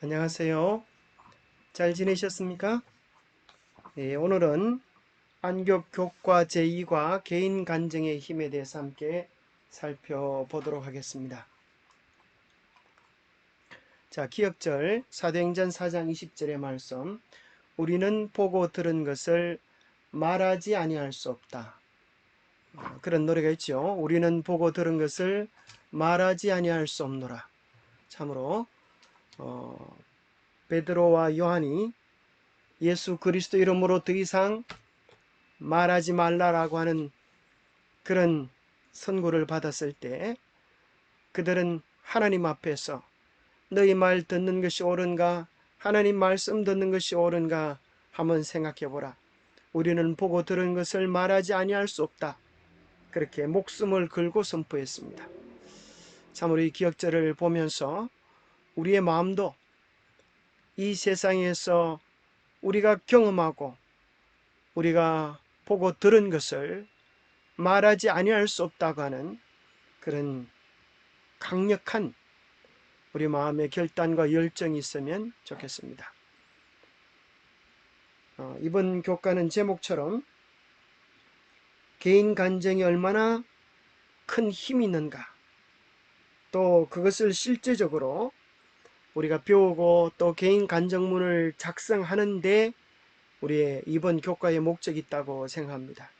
안녕하세요. 잘 지내셨습니까? 오늘은 안교 교과 제2과 개인 간증의 힘에 대해서 함께 살펴보도록 하겠습니다. 자, 기억절 사도행전 4장 20절의 말씀. 우리는 보고 들은 것을 말하지 아니할 수 없다. 그런 노래가 있죠. 우리는 보고 들은 것을 말하지 아니할 수 없노라. 참으로 베드로와 요한이 예수 그리스도 이름으로 더 이상 말하지 말라라고 하는 그런 선고를 받았을 때 그들은 하나님 앞에서 너희 말 듣는 것이 옳은가, 하나님 말씀 듣는 것이 옳은가 한번 생각해 보라. 우리는 보고 들은 것을 말하지 아니할 수 없다. 그렇게 목숨을 걸고 선포했습니다. 참으로 이 기억절을 보면서 우리의 마음도 이 세상에서 우리가 경험하고 우리가 보고 들은 것을 말하지 아니할 수 없다고 하는 그런 강력한 우리 마음의 결단과 열정이 있으면 좋겠습니다. 이번 교과는 제목처럼 개인 간증이 얼마나 큰 힘이 있는가, 또 그것을 실제적으로 우리가 배우고 또 개인 간증문을 작성하는데 우리의 이번 교과의 목적이 있다고 생각합니다.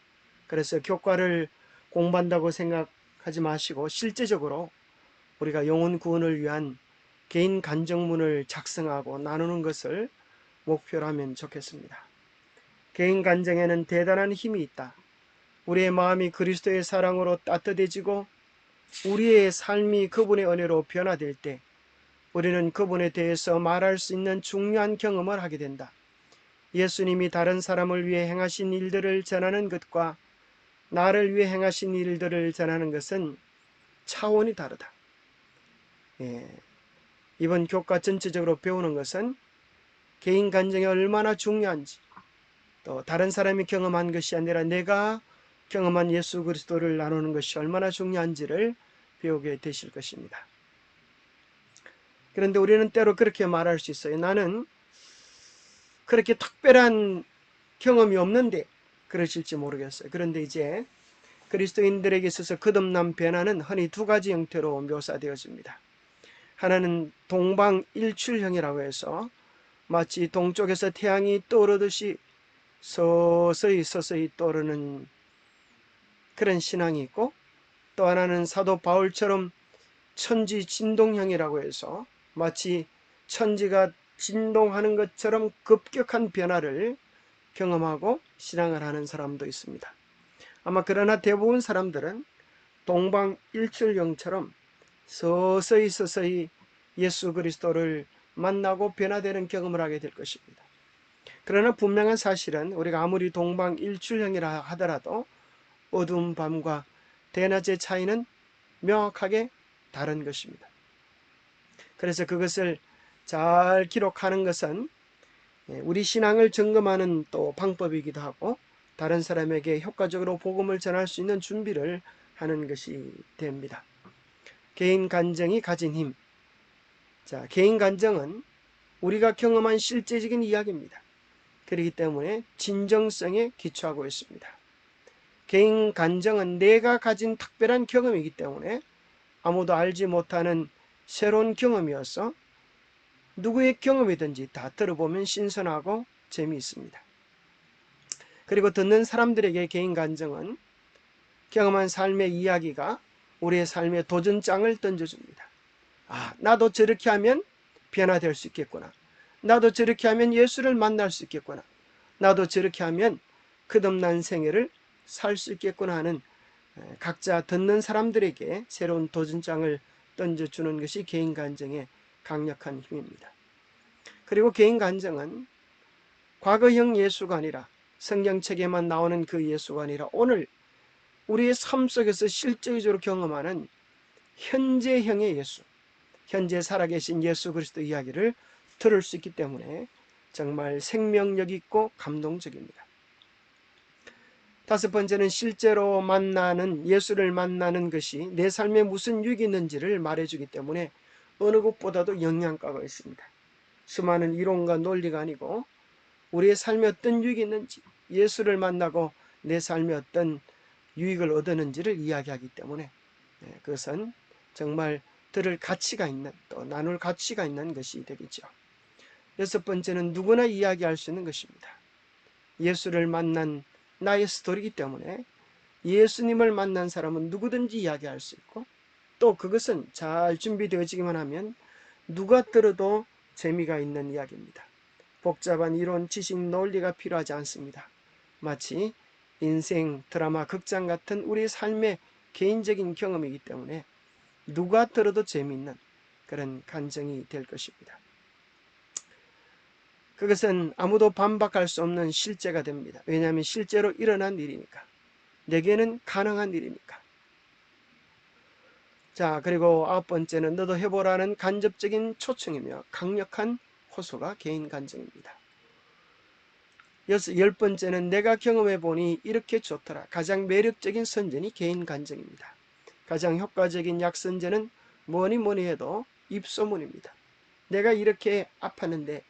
그래서 교과를 공부한다고 생각하지 마시고 실제적으로 우리가 영혼 구원을 위한 개인 간증문을 작성하고 나누는 것을 목표로 하면 좋겠습니다. 개인 간증에는 대단한 힘이 있다. 우리의 마음이 그리스도의 사랑으로 따뜻해지고 우리의 삶이 그분의 은혜로 변화될 때 우리는 그분에 대해서 말할 수 있는 중요한 경험을 하게 된다. 예수님이 다른 사람을 위해 행하신 일들을 전하는 것과 나를 위해 행하신 일들을 전하는 것은 차원이 다르다. 이번 교과 전체적으로 배우는 것은 개인 간증이 얼마나 중요한지, 또 다른 사람이 경험한 것이 아니라 내가 경험한 예수 그리스도를 나누는 것이 얼마나 중요한지를 배우게 되실 것입니다. 그런데 우리는 때로 그렇게 말할 수 있어요. 나는 그렇게 특별한 경험이 없는데 그러실지 모르겠어요. 그런데 이제 그리스도인들에게 있어서 거듭난 변화는 흔히 두 가지 형태로 묘사되어집니다. 하나는 동방일출형이라고 해서 마치 동쪽에서 태양이 떠오르듯이 서서히 떠오르는 그런 신앙이 있고, 또 하나는 사도 바울처럼 천지 진동형이라고 해서 마치 천지가 진동하는 것처럼 급격한 변화를 경험하고 신앙을 하는 사람도 있습니다. 아마 그러나 대부분 사람들은 동방일출형처럼 서서히 예수 그리스도를 만나고 변화되는 경험을 하게 될 것입니다. 그러나 분명한 사실은 우리가 아무리 동방일출형이라 하더라도 어두운 밤과 대낮의 차이는 명확하게 다른 것입니다. 그래서 그것을 잘 기록하는 것은 우리 신앙을 점검하는 또 방법이기도 하고 다른 사람에게 효과적으로 복음을 전할 수 있는 준비를 하는 것이 됩니다. 개인 간증이 가진 힘. 자, 개인 간증은 우리가 경험한 실제적인 이야기입니다. 그렇기 때문에 진정성에 기초하고 있습니다. 개인 간증은 내가 가진 특별한 경험이기 때문에 아무도 알지 못하는 새로운 경험이어서 누구의 경험이든지 다 들어보면 신선하고 재미있습니다. 그리고 듣는 사람들에게 개인 간증은 경험한 삶의 이야기가 우리의 삶의 도전장을 던져줍니다. 나도 저렇게 하면 변화될 수 있겠구나. 나도 저렇게 하면 예수를 만날 수 있겠구나. 나도 저렇게 하면 거듭난 생애를 살 수 있겠구나 하는 각자 듣는 사람들에게 새로운 도전장을 던져주는 것이 개인 간증의 강력한 힘입니다. 그리고 개인 간증은 과거형 예수가 아니라 성경책에만 나오는 그 예수가 아니라 오늘 우리의 삶 속에서 실제적으로 경험하는 현재형의 예수, 현재 살아계신 예수 그리스도 이야기를 들을 수 있기 때문에 정말 생명력 있고 감동적입니다. 다섯 번째는 실제로 만나는 예수를 만나는 것이 내 삶에 무슨 유익이 있는지를 말해주기 때문에 어느 것보다도 영향가가 있습니다. 수많은 이론과 논리가 아니고 우리의 삶에 어떤 유익이 있는지, 예수를 만나고 내 삶에 어떤 유익을 얻었는지를 이야기하기 때문에 그것은 정말 들을 가치가 있는, 또 나눌 가치가 있는 것이 되겠죠. 여섯 번째는 누구나 이야기할 수 있는 것입니다. 예수를 만난 나의 스토리이기 때문에 예수님을 만난 사람은 누구든지 이야기할 수 있고, 또 그것은 잘 준비되어지기만 하면 누가 들어도 재미가 있는 이야기입니다. 복잡한 이론, 지식, 논리가 필요하지 않습니다. 마치 인생 드라마 극장 같은 우리 삶의 개인적인 경험이기 때문에 누가 들어도 재미있는 그런 간증이 될 것입니다. 그것은 아무도 반박할 수 없는 실제가 됩니다. 왜냐하면 실제로 일어난 일이니까. 내게는 가능한 일이니까. 자, 그리고 아홉 번째는 너도 해보라는 간접적인 초청이며 강력한 호소가 개인 간증입니다. 열 번째는 내가 경험해보니 이렇게 좋더라. 가장 매력적인 선전이 개인 간증입니다. 가장 효과적인 약선전은 뭐니 해도 입소문입니다. 내가 이렇게 아팠는데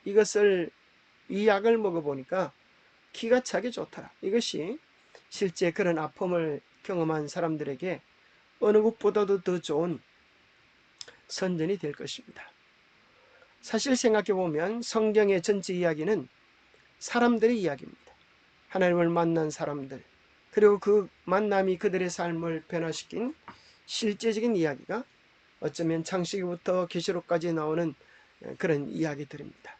이것을 이 약을 먹어보니까 기가 차게 좋더라. 이것이 실제 그런 아픔을 경험한 사람들에게 어느 것보다도 더 좋은 선전이 될 것입니다. 사실 생각해보면 성경의 전체 이야기는 사람들의 이야기입니다. 하나님을 만난 사람들, 그리고 그 만남이 그들의 삶을 변화시킨 실제적인 이야기가 어쩌면 창세기부터 계시록까지 나오는 그런 이야기들입니다.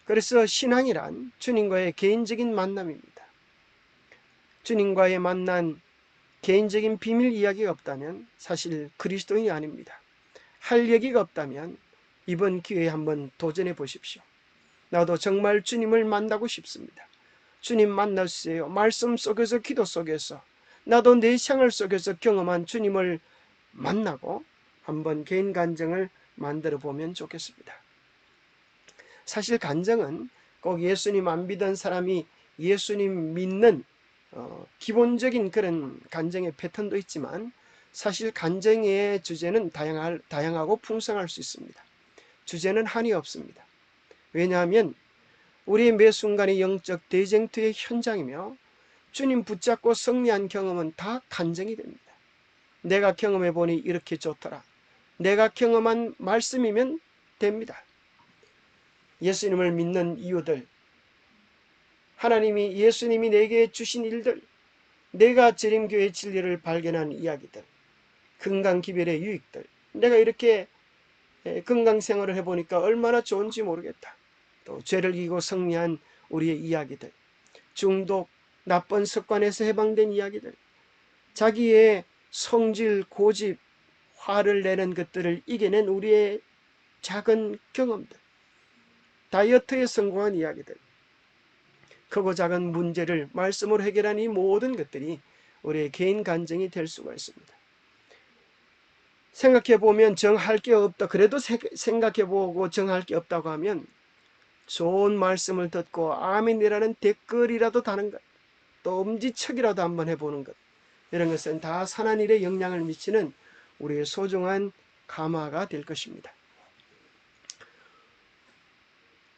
그래서 신앙이란 주님과의 개인적인 만남입니다. 주님과의 만난 개인적인 비밀 이야기가 없다면 사실 그리스도인이 아닙니다. 할 얘기가 없다면 이번 기회에 한번 도전해 보십시오. 나도 정말 주님을 만나고 싶습니다. 주님 만나주세요. 말씀 속에서, 기도 속에서, 나도 내 생활 속에서 경험한 주님을 만나고 한번 개인 간증을 만들어 보면 좋겠습니다. 사실 간증은 꼭 예수님 안 믿은 사람이 예수님 믿는 기본적인 그런 간증의 패턴도 있지만, 사실 간증의 주제는 다양하고 풍성할 수 있습니다. 주제는 한이 없습니다. 왜냐하면 우리의 매 순간이 영적 대쟁투의 현장이며 주님 붙잡고 승리한 경험은 다 간증이 됩니다. 내가 경험해보니 이렇게 좋더라. 내가 경험한 말씀이면 됩니다. 예수님을 믿는 이유들, 하나님이, 예수님이 내게 주신 일들, 내가 재림교의 진리를 발견한 이야기들, 건강기별의 유익들, 내가 이렇게 건강생활을 해보니까 얼마나 좋은지 모르겠다. 또 죄를 이기고 승리한 우리의 이야기들, 중독, 나쁜 습관에서 해방된 이야기들, 자기의 성질, 고집, 화를 내는 것들을 이겨낸 우리의 작은 경험들, 다이어트에 성공한 이야기들, 크고 작은 문제를 말씀으로 해결한 이 모든 것들이 우리의 개인 간증이 될 수가 있습니다. 생각해보면 정할 게 없다. 그래도 생각해보고 정할 게 없다고 하면 좋은 말씀을 듣고 아멘이라는 댓글이라도 다는 것, 또 엄지척이라도 한번 해보는 것, 이런 것은 다 선한 일에 영향을 미치는 우리의 소중한 감화가 될 것입니다.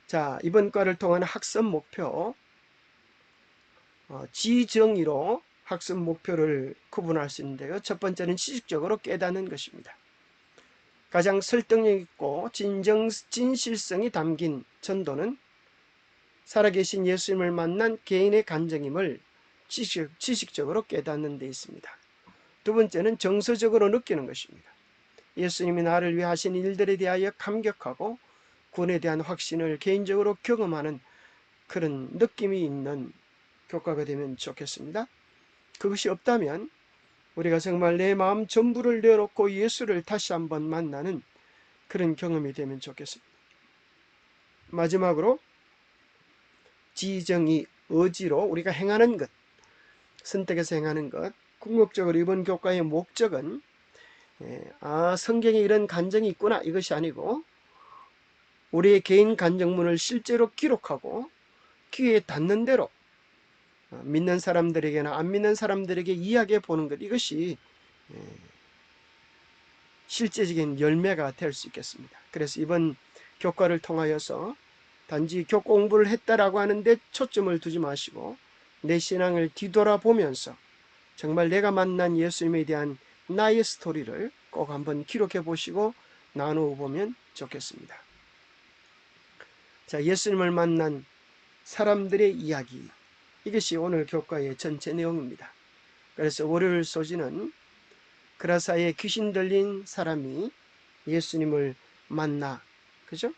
자, 이번 과를 통한 학습 목표, 지정의로 학습 목표를 구분할 수 있는데요. 첫 번째는 지식적으로 깨닫는 것입니다. 가장 설득력 있고 진실성이 담긴 전도는 살아계신 예수님을 만난 개인의 간증임을 지식적으로 깨닫는 데 있습니다. 두 번째는 정서적으로 느끼는 것입니다. 예수님이 나를 위해 하신 일들에 대하여 감격하고 구원에 대한 확신을 개인적으로 경험하는 그런 느낌이 있는 교과가 되면 좋겠습니다. 그것이 없다면 우리가 정말 내 마음 전부를 내어놓고 예수를 다시 한번 만나는 그런 경험이 되면 좋겠습니다. 마지막으로 지정의, 의지로 우리가 행하는 것, 선택해서 행하는 것, 궁극적으로 이번 교과의 목적은 성경에 이런 간증이 있구나, 이것이 아니고 우리의 개인 간증문을 실제로 기록하고 귀에 닿는 대로 믿는 사람들에게나 안 믿는 사람들에게 이야기해 보는 것, 이것이 실제적인 열매가 될 수 있겠습니다. 그래서 이번 교과를 통하여서 단지 교과 공부를 했다라고 하는데 초점을 두지 마시고 내 신앙을 뒤돌아보면서 정말 내가 만난 예수님에 대한 나의 스토리를 꼭 한번 기록해 보시고 나누어 보면 좋겠습니다. 자, 예수님을 만난 사람들의 이야기, 이것이 오늘 교과의 전체 내용입니다. 그래서 월요일 소지는 그라사에 귀신 들린 사람이 예수님을 만나, 그죠?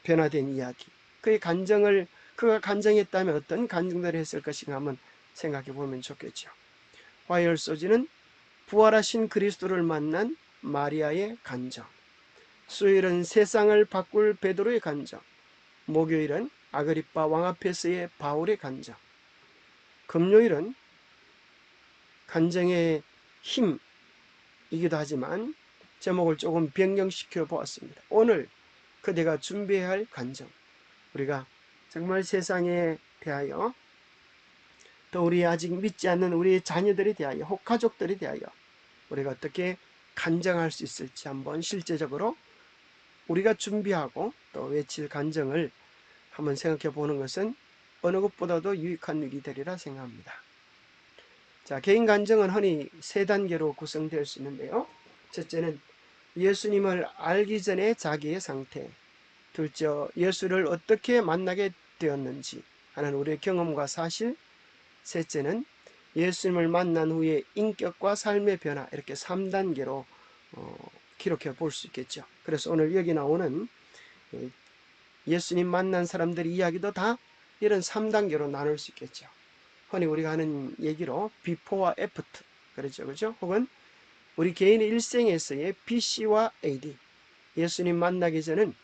변화된 이야기. 그가 간증했다면 어떤 간증들을 했을 것인가 한번 생각해 보면 좋겠죠. 화요일 소지는 부활하신 그리스도를 만난 마리아의 간증. 수요일은 세상을 바꿀 베드로의 간증. 목요일은 아그리빠 왕 앞에서의 바울의 간증. 금요일은 간증의 힘이기도 하지만 제목을 조금 변경시켜 보았습니다. 오늘 그대가 준비해야 할 간증, 우리가 정말 세상에 대하여, 또 우리 아직 믿지 않는 우리 자녀들에 대하여, 혹 가족들에 대하여 우리가 어떻게 간증할 수 있을지 한번 실제적으로 우리가 준비하고 또 외칠 간증을 한번 생각해 보는 것은 어느 것보다도 유익한 일이 되리라 생각합니다. 자, 개인 간증은 흔히 세 단계로 구성될 수 있는데요. 첫째는 예수님을 알기 전에 자기의 상태, 둘째 예수를 어떻게 만나게 되었는지 하는 우리의 경험과 사실, 셋째는 예수님을 만난 후에 인격과 삶의 변화, 이렇게 3단계로 기록해 볼 수 있겠죠. 그래서 오늘 여기 나오는 예수님 만난 사람들의 이야기도 다 이런 3단계로 나눌 수 있겠죠. 흔히 우리가 하는 얘기로 비포와 애프터, 그렇죠? 혹은 우리 개인의 일생에서의 BC와 AD, 예수님 만나기 전은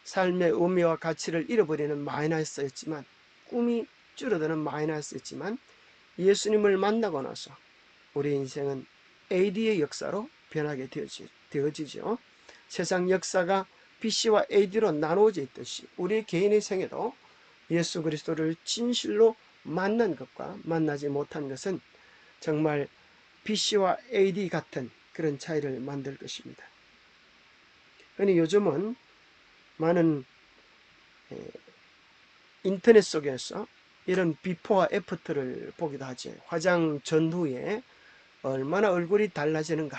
삶의 의미와 가치를 잃어버리는 마이너스였지만, 꿈이 줄어드는 마이너스였지만, 예수님을 만나고 나서 우리 인생은 AD의 역사로 변하게 되어지죠. 세상 역사가 BC와 AD로 나누어져 있듯이 우리 개인의 생에도 예수 그리스도를 진실로 만난 것과 만나지 못한 것은 정말 BC와 AD 같은 그런 차이를 만들 것입니다. 흔히 요즘은 많은 인터넷 속에서 이런 비포와 애프터를 보기도 하죠. 화장 전후에 얼마나 얼굴이 달라지는가.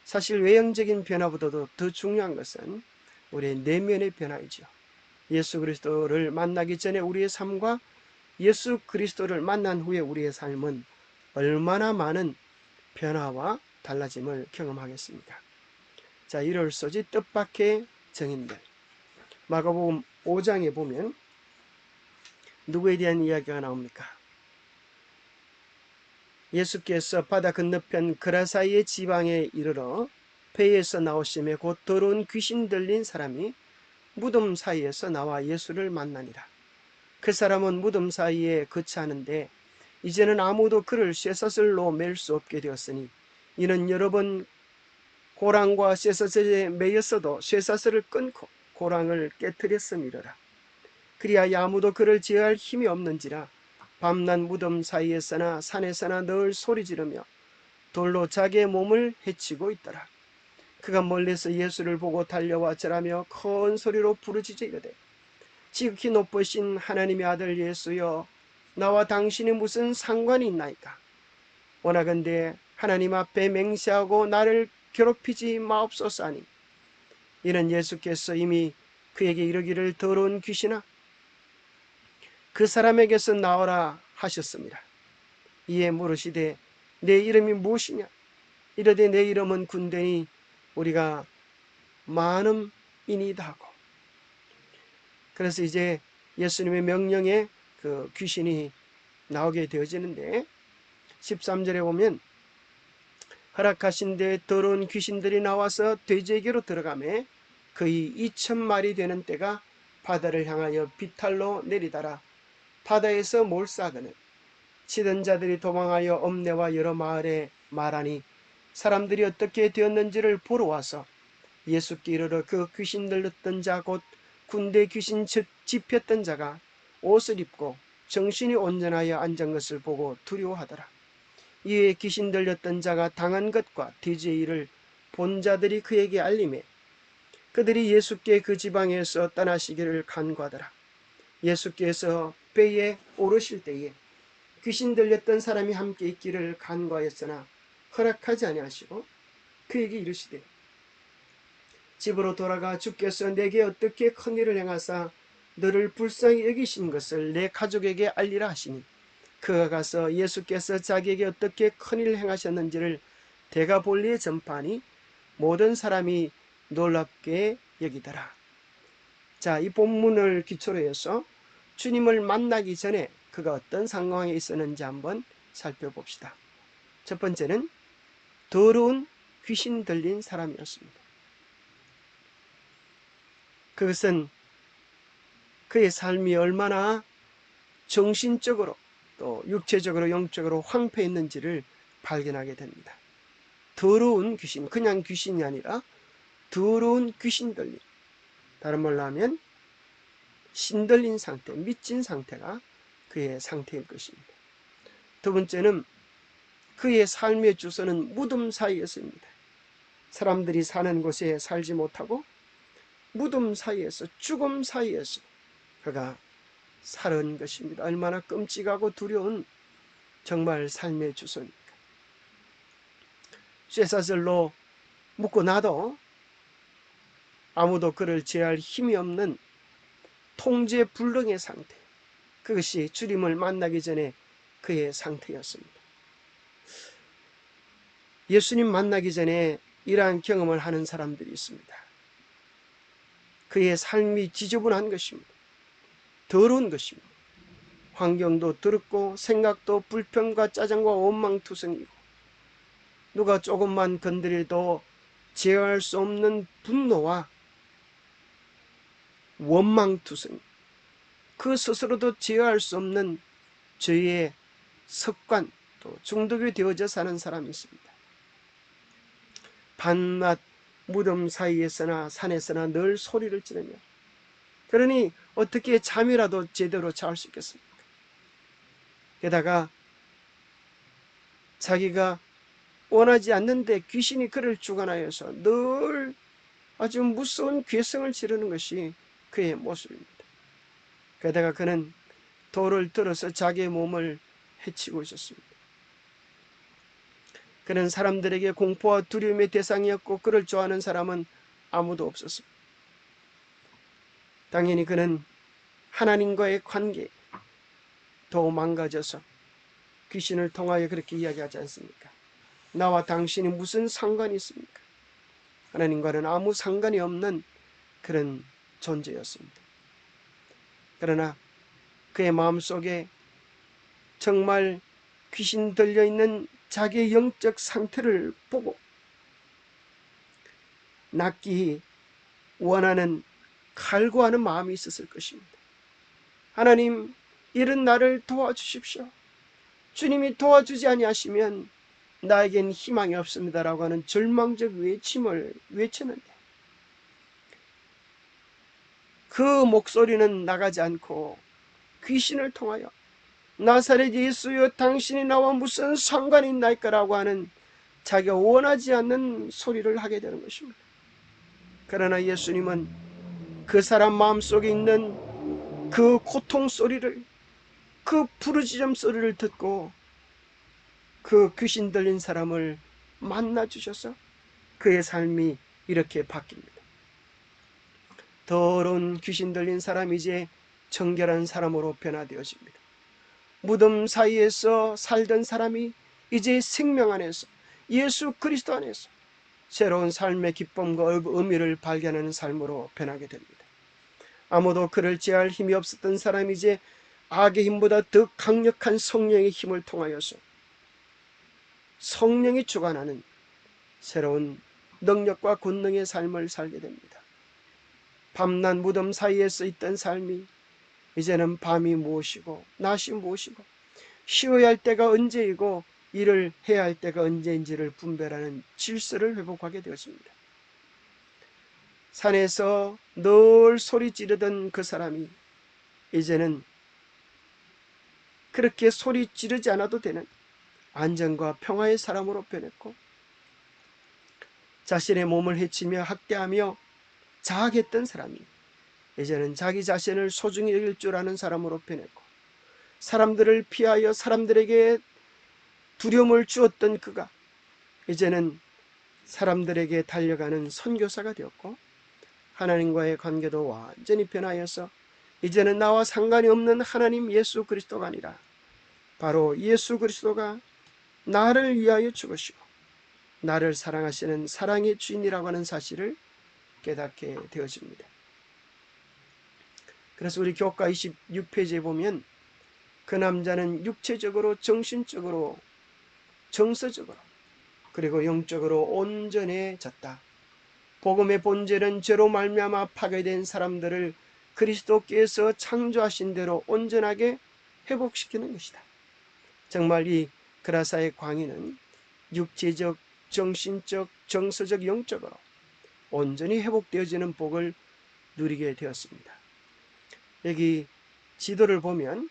사실 외형적인 변화보다도 더 중요한 것은 우리의 내면의 변화이죠. 예수 그리스도를 만나기 전에 우리의 삶과 예수 그리스도를 만난 후에 우리의 삶은 얼마나 많은 변화와 달라짐을 경험하겠습니까? 자, 일월 소지 뜻밖의 증인들. 마가복음 5장에 보면 누구에 대한 이야기가 나옵니까? 예수께서 바다 건너편 그라사이의 지방에 이르러 배에서 나오심에 곧 더러운 귀신 들린 사람이 무덤 사이에서 나와 예수를 만나니라. 그 사람은 무덤 사이에 거처하는데 이제는 아무도 그를 쇠사슬로 맬 수 없게 되었으니 이는 여러 번 고랑과 쇠사슬에 매였어도 쇠사슬을 끊고 고랑을 깨뜨렸음이러라. 그리하여 아무도 그를 제어할 힘이 없는지라 밤낮 무덤 사이에서나 산에서나 늘 소리 지르며 돌로 자기의 몸을 해치고 있더라. 그가 멀리서 예수를 보고 달려와 절하며 큰 소리로 부르짖어 이르되 지극히 높으신 하나님의 아들 예수여, 나와 당신이 무슨 상관이 있나이까? 원하건대 하나님 앞에 맹세하고 나를 괴롭히지 마옵소서 하니, 이는 예수께서 이미 그에게 이르기를 더러운 귀신아 그 사람에게서 나오라 하셨습니다. 이에 물으시되 내 이름이 무엇이냐? 이르되 내 이름은 군대니 우리가 많음이니이다 하고. 그래서 이제 예수님의 명령에 그 귀신이 나오게 되어지는데 13절에 보면 허락하신 데 더러운 귀신들이 나와서 돼지에게로 들어가매 거의 2,000마리 되는 떼가 바다를 향하여 비탈로 내리다라 바다에서 몰사하거늘 치던 자들이 도망하여 읍내와 여러 마을에 말하니 사람들이 어떻게 되었는지를 보러 와서 예수께 이르러 그 귀신 들렸던 자 곧 군대 귀신 집혔던 자가 옷을 입고 정신이 온전하여 앉은 것을 보고 두려워하더라. 이에 귀신 들렸던 자가 당한 것과 뒤지의 일을 본 자들이 그에게 알림해 그들이 예수께 그 지방에서 떠나시기를 간구하더라. 예수께서 배에 오르실 때에 귀신 들렸던 사람이 함께 있기를 간구하였으나 허락하지 아니하시고 그에게 이르시되 집으로 돌아가 주께서 내게 어떻게 큰 일을 행하사 너를 불쌍히 여기신 것을 내 가족에게 알리라 하시니 그가 가서 예수께서 자기에게 어떻게 큰 일을 행하셨는지를 데가볼리에 전파하니 모든 사람이 놀랍게 여기더라. 자, 이 본문을 기초로 해서 주님을 만나기 전에 그가 어떤 상황에 있었는지 한번 살펴봅시다. 첫 번째는 더러운 귀신 들린 사람이었습니다. 그것은 그의 삶이 얼마나 정신적으로 또 육체적으로 영적으로 황폐했는지를 발견하게 됩니다. 더러운 귀신, 그냥 귀신이 아니라 더러운 귀신 들림, 다른 말로 하면 신들린 상태, 미친 상태가 그의 상태일 것입니다. 두 번째는 그의 삶의 주소는 무덤 사이였습니다. 사람들이 사는 곳에 살지 못하고 무덤 사이에서, 죽음 사이에서 그가 살은 것입니다. 얼마나 끔찍하고 두려운 정말 삶의 주소입니까? 쇠사슬로 묶고 나도 아무도 그를 제할 힘이 없는 통제 불능의 상태, 그것이 주님을 만나기 전에 그의 상태였습니다. 예수님 만나기 전에 이러한 경험을 하는 사람들이 있습니다. 그의 삶이 지저분한 것입니다. 더러운 것입니다. 환경도 더럽고 생각도 불평과 짜증과 원망투성이고 누가 조금만 건드려도 제어할 수 없는 분노와 원망투성, 그 스스로도 제어할 수 없는 죄의 습관, 또 중독이 되어져 사는 사람이 있습니다. 밤낮 무덤 사이에서나 산에서나 늘 소리를 지르며, 그러니 어떻게 잠이라도 제대로 잘 수 있겠습니까? 게다가 자기가 원하지 않는데 귀신이 그를 주관하여서 늘 아주 무서운 괴성을 지르는 것이 그의 모습입니다. 게다가 그는 돌을 들어서 자기의 몸을 해치고 있었습니다. 그는 사람들에게 공포와 두려움의 대상이었고 그를 좋아하는 사람은 아무도 없었습니다. 당연히 그는 하나님과의 관계 더 망가져서 귀신을 통하여 그렇게 이야기하지 않습니까? 나와 당신이 무슨 상관이 있습니까? 하나님과는 아무 상관이 없는 그런 존재였습니다. 그러나 그의 마음속에 정말 귀신 들려있는 자기의 영적 상태를 보고 낫기 원하는 갈구하는 마음이 있었을 것입니다. 하나님, 이런 나를 도와주십시오. 주님이 도와주지 아니하시면 나에겐 희망이 없습니다라고 하는 절망적 외침을 외치는데 그 목소리는 나가지 않고 귀신을 통하여 나사렛 예수여, 당신이 나와 무슨 상관이 있나이까라고 하는 자기가 원하지 않는 소리를 하게 되는 것입니다. 그러나 예수님은 그 사람 마음속에 있는 그 고통 소리를, 그 부르짖음 소리를 듣고 그 귀신 들린 사람을 만나 주셔서 그의 삶이 이렇게 바뀝니다. 더러운 귀신 들린 사람이 이제 정결한 사람으로 변화되어집니다. 무덤 사이에서 살던 사람이 이제 생명 안에서, 예수 그리스도 안에서 새로운 삶의 기쁨과 의미를 발견하는 삶으로 변하게 됩니다. 아무도 그를 제할 힘이 없었던 사람이 이제 악의 힘보다 더 강력한 성령의 힘을 통하여서 성령이 주관하는 새로운 능력과 권능의 삶을 살게 됩니다. 밤낮 무덤 사이에서 있던 삶이 이제는 밤이 무엇이고 낮이 무엇이고 쉬어야 할 때가 언제이고 일을 해야 할 때가 언제인지를 분별하는 질서를 회복하게 되었습니다. 산에서 늘 소리 지르던 그 사람이 이제는 그렇게 소리 지르지 않아도 되는 안전과 평화의 사람으로 변했고, 자신의 몸을 해치며 학대하며 자학했던 사람이 이제는 자기 자신을 소중히 여길 줄 아는 사람으로 변했고, 사람들을 피하여 사람들에게 두려움을 주었던 그가 이제는 사람들에게 달려가는 선교사가 되었고, 하나님과의 관계도 완전히 변하여서 이제는 나와 상관이 없는 하나님 예수 그리스도가 아니라 바로 예수 그리스도가 나를 위하여 죽으시고 나를 사랑하시는 사랑의 주인이라고 하는 사실을 깨닫게 되어집니다. 그래서 우리 교과 26페이지에 보면 그 남자는 육체적으로, 정신적으로, 정서적으로, 그리고 영적으로 온전해졌다. 복음의 본질은 죄로 말미암아 파괴된 사람들을 그리스도께서 창조하신 대로 온전하게 회복시키는 것이다. 정말 이 그라사의 광인은 육체적, 정신적, 정서적, 영적으로 온전히 회복되어지는 복을 누리게 되었습니다. 여기 지도를 보면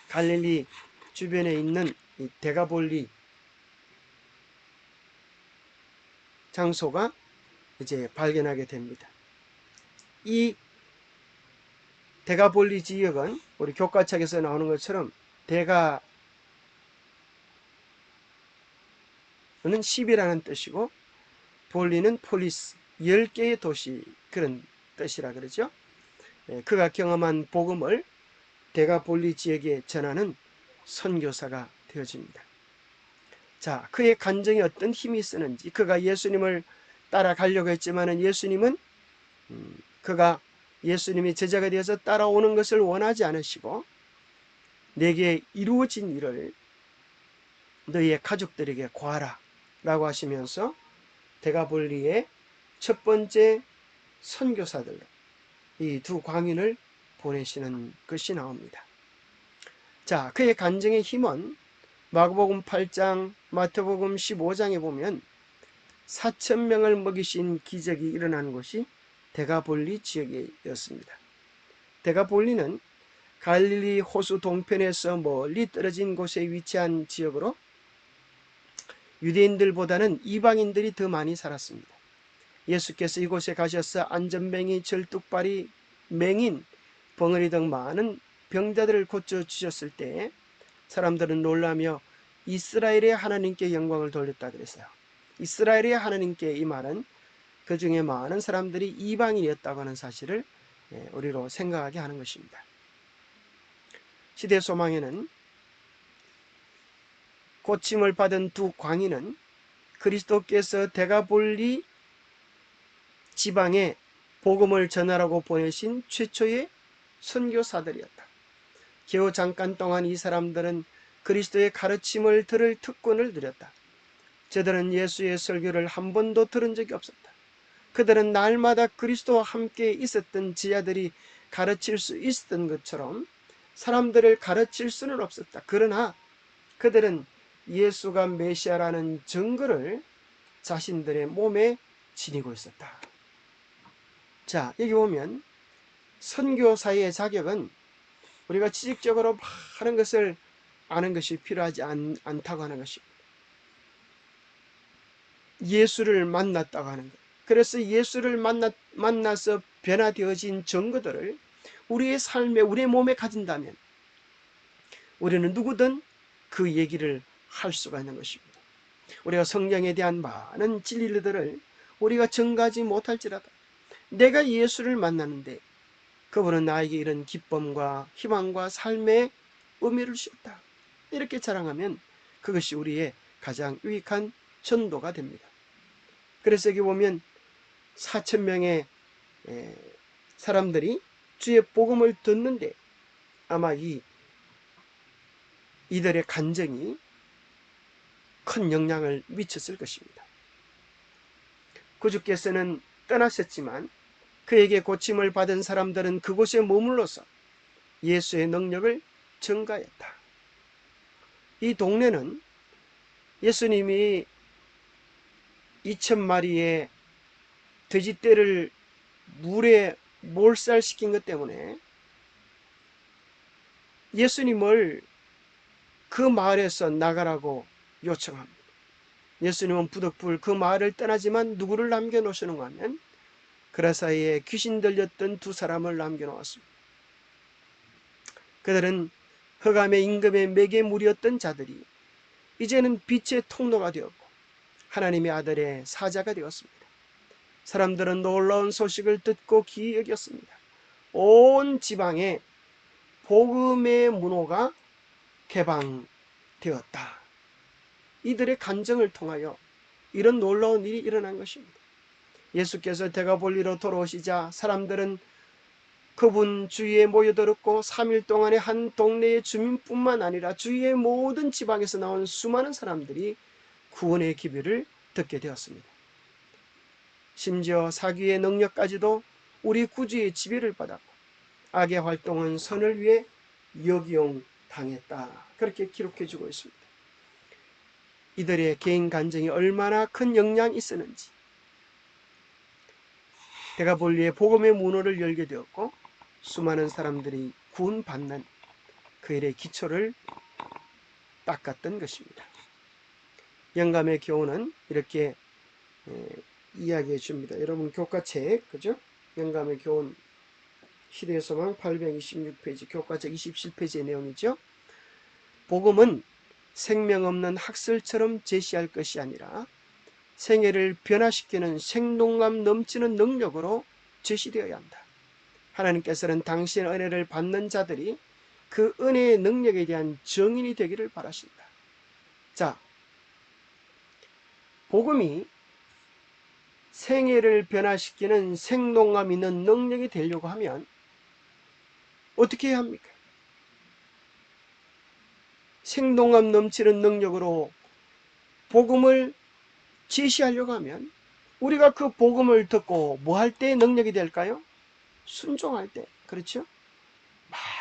갈릴리 주변에 있는 이 데가볼리 장소가 이제 발견하게 됩니다. 이 데가볼리 지역은 우리 교과책에서 나오는 것처럼 데가는 10이라는 뜻이고 볼리는 폴리스, 10개의 도시, 그런 뜻이라 그러죠. 그가 경험한 복음을 데가볼리 지역에 전하는 선교사가 되어집니다. 자, 그의 간증에 어떤 힘이 있었는지, 그가 예수님을 따라가려고 했지만 예수님은 그가 예수님이 제자가 되어서 따라오는 것을 원하지 않으시고 내게 이루어진 일을 너희의 가족들에게 고하라 라고 하시면서 데가볼리의 첫 번째 선교사들로 이 두 광인을 보내시는 것이 나옵니다. 자, 그의 간증의 힘은 마가복음 8장, 마태복음 15장에 보면 4,000명을 먹이신 기적이 일어난 곳이 데가볼리 지역이었습니다. 데가볼리는 갈릴리 호수 동편에서 멀리 떨어진 곳에 위치한 지역으로 유대인들보다는 이방인들이 더 많이 살았습니다. 예수께서 이곳에 가셔서 안전뱅이, 절뚝발이, 맹인, 벙어리 등 많은 병자들을 고쳐주셨을 때 사람들은 놀라며 이스라엘의 하나님께 영광을 돌렸다 그랬어요. 이스라엘의 하나님께, 이 말은 그 중에 많은 사람들이 이방인이었다고 하는 사실을 우리로 생각하게 하는 것입니다. 시대 소망에는 고침을 받은 두 광인은 그리스도께서 데가볼리 지방에 복음을 전하라고 보내신 최초의 선교사들이었다. 겨우 잠깐 동안 이 사람들은 그리스도의 가르침을 들을 특권을 누렸다. 저들은 예수의 설교를 한 번도 들은 적이 없었다. 그들은 날마다 그리스도와 함께 있었던 제자들이 가르칠 수 있었던 것처럼 사람들을 가르칠 수는 없었다. 그러나 그들은 예수가 메시아라는 증거를 자신들의 몸에 지니고 있었다. 자, 여기 보면 선교사의 자격은 우리가 지식적으로 많은 것을 아는 것이 필요하지 않다고 하는 것입니다. 예수를 만났다고 하는 것. 그래서 예수를 만나서 변화되어진 증거들을 우리의 삶에, 우리의 몸에 가진다면 우리는 누구든 그 얘기를 할 수가 있는 것입니다. 우리가 성경에 대한 많은 진리들을 우리가 증거하지 못할지라도 내가 예수를 만나는데 그분은 나에게 이런 기쁨과 희망과 삶의 의미를 주었다, 이렇게 자랑하면 그것이 우리의 가장 유익한 전도가 됩니다. 그래서 여기 보면 4,000명의 사람들이 주의 복음을 듣는데 아마 이들의 간증이 큰 영향을 미쳤을 것입니다. 구주께서는 떠나셨지만 그에게 고침을 받은 사람들은 그곳에 머물러서 예수의 능력을 증가했다. 이 동네는 예수님이 2,000마리의 돼지떼를 물에 몰살시킨 것 때문에 예수님을 그 마을에서 나가라고 요청합니다. 예수님은 부득불 그 마을을 떠나지만 누구를 남겨놓으시는가 하면 그 사이에 귀신 들렸던 두 사람을 남겨놓았습니다. 그들은 흑암의 임금의 매개물이었던 자들이 이제는 빛의 통로가 되었고 하나님의 아들의 사자가 되었습니다. 사람들은 놀라운 소식을 듣고 기이 여겼습니다. 온 지방에 복음의 문호가 개방되었다. 이들의 간증을 통하여 이런 놀라운 일이 일어난 것입니다. 예수께서 데가볼리로 돌아오시자 사람들은 그분 주위에 모여들었고 3일 동안에 한 동네의 주민뿐만 아니라 주위의 모든 지방에서 나온 수많은 사람들이 구원의 기별을 듣게 되었습니다. 심지어 사귀의 능력까지도 우리 구주의 지배를 받았고 악의 활동은 선을 위해 역이용당했다. 그렇게 기록해주고 있습니다. 이들의 개인 간증이 얼마나 큰 영향이 있었는지 데가볼리의 복음의 문호를 열게 되었고 수많은 사람들이 구원받는 그 일의 기초를 닦았던 것입니다. 영감의 교훈은 이렇게 이야기해 줍니다. 여러분 교과책, 그죠? 영감의 교훈 시대소망 826페이지 교과책 27페이지의 내용이죠. 복음은 생명 없는 학설처럼 제시할 것이 아니라 생애를 변화시키는 생동감 넘치는 능력으로 제시되어야 한다. 하나님께서는 당신의 은혜를 받는 자들이 그 은혜의 능력에 대한 증인이 되기를 바라신다. 자, 복음이 생애를 변화시키는 생동감 있는 능력이 되려고 하면 어떻게 해야 합니까? 생동감 넘치는 능력으로 복음을 제시하려고 하면 우리가 그 복음을 듣고 뭐 할 때 능력이 될까요? 순종할 때. 그렇죠?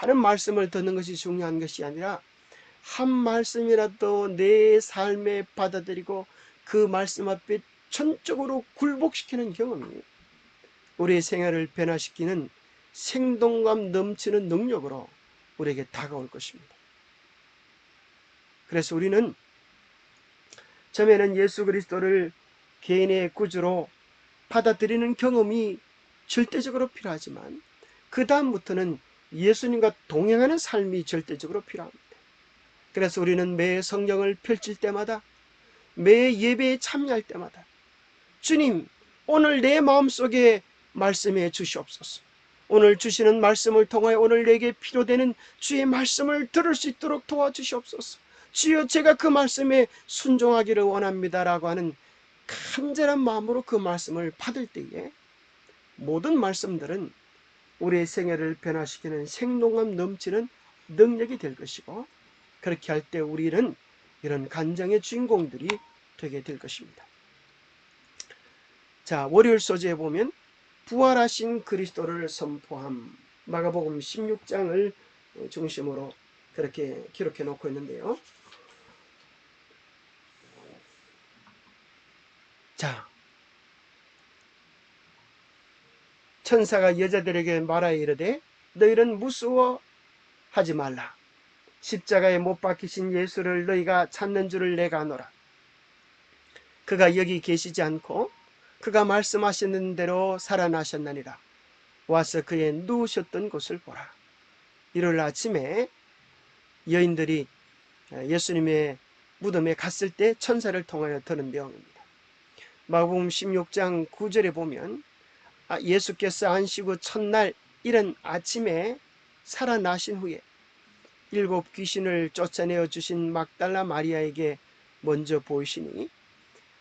많은 말씀을 듣는 것이 중요한 것이 아니라 한 말씀이라도 내 삶에 받아들이고 그 말씀 앞에 전적으로 굴복시키는 경험이 우리의 생활을 변화시키는 생동감 넘치는 능력으로 우리에게 다가올 것입니다. 그래서 우리는 처음에는 예수 그리스도를 개인의 구주로 받아들이는 경험이 절대적으로 필요하지만 그 다음부터는 예수님과 동행하는 삶이 절대적으로 필요합니다. 그래서 우리는 매 성경을 펼칠 때마다 매 예배에 참여할 때마다 주님, 오늘 내 마음속에 말씀해 주시옵소서. 오늘 주시는 말씀을 통하여 오늘 내게 필요되는 주의 말씀을 들을 수 있도록 도와주시옵소서. 주여, 제가 그 말씀에 순종하기를 원합니다라고 하는 간절한 마음으로 그 말씀을 받을 때에 모든 말씀들은 우리의 생애를 변화시키는 생동감 넘치는 능력이 될 것이고 그렇게 할 때 우리는 이런 간증의 주인공들이 되게 될 것입니다. 자, 월요일 소재에 보면 부활하신 그리스도를 선포함, 마가복음 16장을 중심으로 그렇게 기록해 놓고 있는데요. 자, 천사가 여자들에게 말하여 이르되 너희는 무서워하지 말라. 십자가에 못 박히신 예수를 너희가 찾는 줄을 내가 아노라. 그가 여기 계시지 않고 그가 말씀하시는 대로 살아나셨느니라. 와서 그의 누우셨던 곳을 보라. 일요일 아침에 여인들이 예수님의 무덤에 갔을 때 천사를 통하여 들은 내용입니다. 마가복음 16장 9절에 보면 예수께서 안식 후 첫날 이른 아침에 살아나신 후에 7 귀신을 쫓아내어 주신 막달라 마리아에게 먼저 보이시니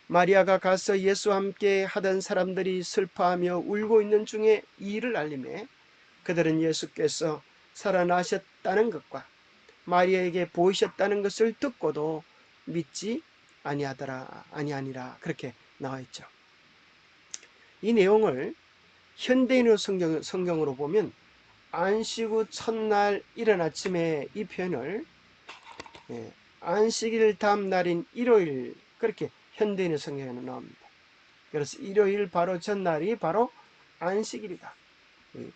마리아가 가서 예수와 함께 하던 사람들이 슬퍼하며 울고 있는 중에 이 일을 알림해 그들은 예수께서 살아나셨다는 것과 마리아에게 보이셨다는 것을 듣고도 믿지 아니하니라 그렇게 나와 있죠. 이 내용을 현대인의 성경으로 보면 안식 후 첫날 이른 아침에 이 표현을 안식일 다음 날인 일요일 그렇게 현대인의 성경에는 나옵니다. 그래서 일요일 바로 전날이 바로 안식일이다.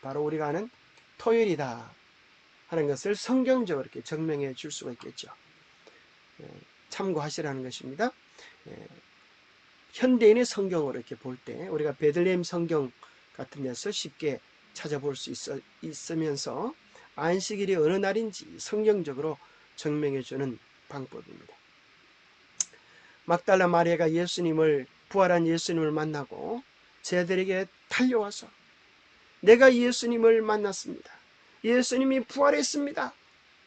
바로 우리가 아는 토요일이다 하는 것을 성경적으로 이렇게 증명해 줄 수가 있겠죠. 참고하시라는 것입니다. 현대인의 성경으로 이렇게 볼 때 우리가 베들레헴 성경 같은 데서 쉽게 찾아볼 수 있으면서 안식일이 어느 날인지 성경적으로 증명해 주는 방법입니다. 막달라 마리아가 부활한 예수님을 만나고 제자들에게 달려와서 내가 예수님을 만났습니다. 예수님이 부활했습니다.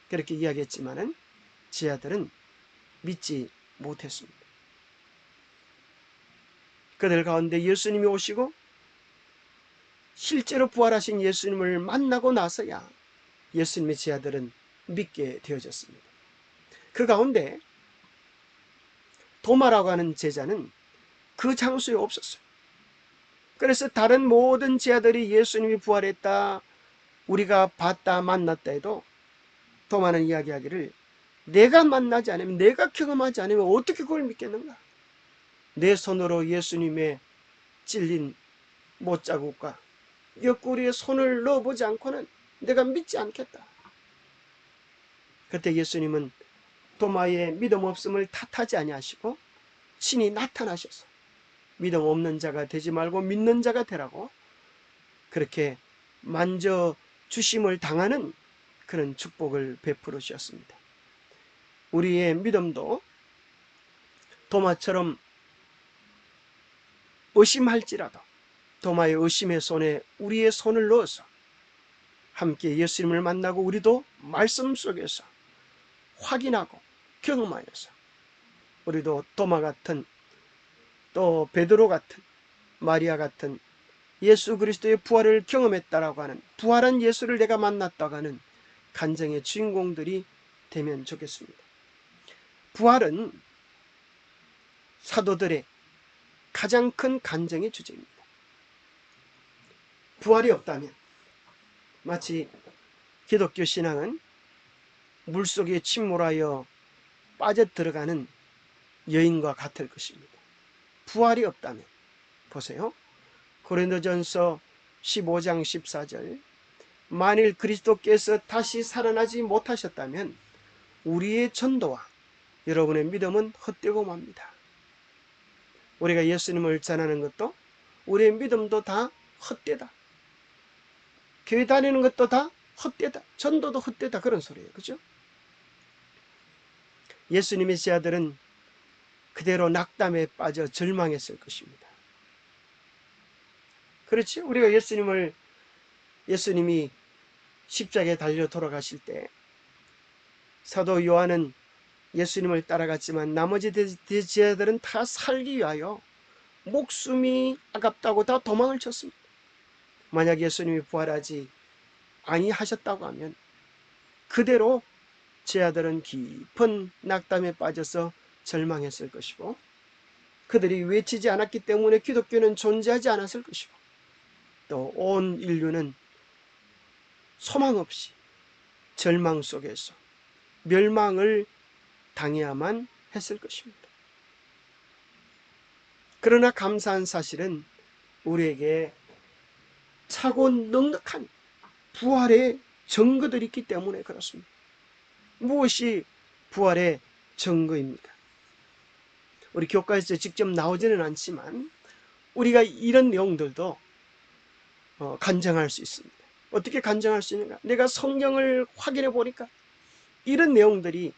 그렇게 이야기했지만은 제자들은 믿지 못했습니다. 그들 가운데 예수님이 오시고 실제로 부활하신 예수님을 만나고 나서야 예수님의 제자들은 믿게 되어졌습니다. 그 가운데 도마라고 하는 제자는 그 장소에 없었어요. 그래서 다른 모든 제자들이 예수님이 부활했다, 우리가 봤다, 만났다 해도 도마는 이야기하기를 내가 만나지 않으면, 내가 경험하지 않으면 어떻게 그걸 믿겠는가? 내 손으로 예수님의 찔린 못자국과 옆구리에 손을 넣어보지 않고는 내가 믿지 않겠다. 그때 예수님은 도마의 믿음 없음을 탓하지 아니하시고 신이 나타나셔서 믿음 없는 자가 되지 말고 믿는 자가 되라고 그렇게 만져주심을 당하는 그런 축복을 베풀어 주셨습니다. 우리의 믿음도 도마처럼 의심할지라도 도마의 의심의 손에 우리의 손을 넣어서 함께 예수님을 만나고 우리도 말씀 속에서 확인하고 경험하여서 우리도 도마 같은, 또 베드로 같은, 마리아 같은 예수 그리스도의 부활을 경험했다라고 하는, 부활한 예수를 내가 만났다고 하는 간증의 주인공들이 되면 좋겠습니다. 부활은 사도들의 가장 큰 간증의 주제입니다. 부활이 없다면 마치 기독교 신앙은 물속에 침몰하여 빠져들어가는 여인과 같을 것입니다. 부활이 없다면, 보세요. 고린도전서 15장 14절, 만일 그리스도께서 다시 살아나지 못하셨다면 우리의 전도와 여러분의 믿음은 헛되고 맙니다. 우리가 예수님을 전하는 것도, 우리의 믿음도 다 헛되다. 교회 다니는 것도 다 헛되다. 전도도 헛되다. 그런 소리예요. 그죠? 예수님의 제자들은 그대로 낙담에 빠져 절망했을 것입니다. 그렇지? 우리가 예수님이 십자가에 달려 돌아가실 때 사도 요한은 예수님을 따라갔지만 나머지 제자들은 다 살기 위하여 목숨이 아깝다고 다 도망을 쳤습니다. 만약 예수님이 부활하지 아니하셨다고 하면 그대로 제자들은 깊은 낙담에 빠져서 절망했을 것이고, 그들이 외치지 않았기 때문에 기독교는 존재하지 않았을 것이고, 또 온 인류는 소망 없이 절망 속에서 멸망을 당해야만 했을 것입니다. 그러나 감사한 사실은 우리에게 차고 넉넉한 부활의 증거들이 있기 때문에 그렇습니다. 무엇이 부활의 증거입니까? 우리 교과에서 직접 나오지는 않지만 우리가 이런 내용들도 간증할 수 있습니다. 어떻게 간증할 수 있는가? 내가 성경을 확인해 보니까 이런 내용들이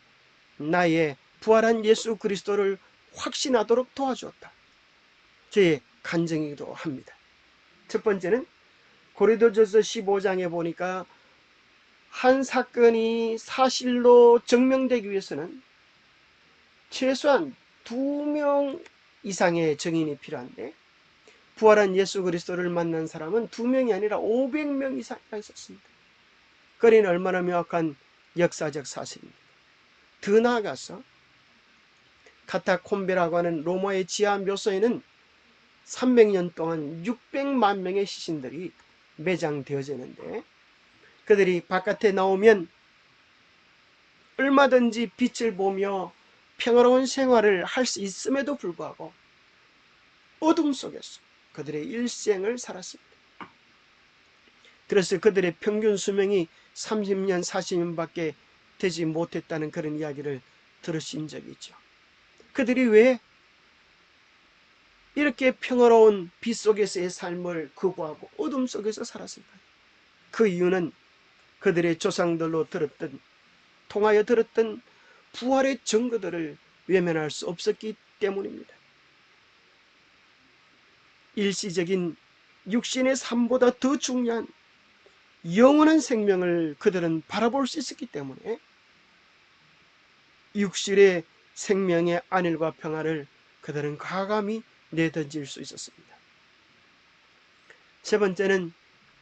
나의 부활한 예수 그리스도를 확신하도록 도와주었다. 제 간증이기도 합니다. 첫 번째는 고린도전서 15장에 보니까 한 사건이 사실로 증명되기 위해서는 최소한 2명 이상의 증인이 필요한데, 부활한 예수 그리스도를 만난 사람은 2명이 아니라 500명 이상이나 있었습니다. 그러니 얼마나 명확한 역사적 사실입니다. 더 나아가서 카타콤베라고 하는 로마의 지하 묘소에는 300년 동안 600만 명의 시신들이 매장되어지는데, 그들이 바깥에 나오면 얼마든지 빛을 보며 평화로운 생활을 할 수 있음에도 불구하고 어둠 속에서 그들의 일생을 살았습니다. 그래서 그들의 평균 수명이 30년, 40년밖에 되지 못했다는 그런 이야기를 들으신 적이 있죠. 그들이 왜 이렇게 평화로운 빛 속에서의 삶을 거부하고 어둠 속에서 살았을까요? 그 이유는 그들의 조상들로 통하여 들었던 부활의 증거들을 외면할 수 없었기 때문입니다. 일시적인 육신의 삶보다 더 중요한 영원한 생명을 그들은 바라볼 수 있었기 때문에 육신의 생명의 안일과 평화를 그들은 과감히 내던질 수 있었습니다. 세 번째는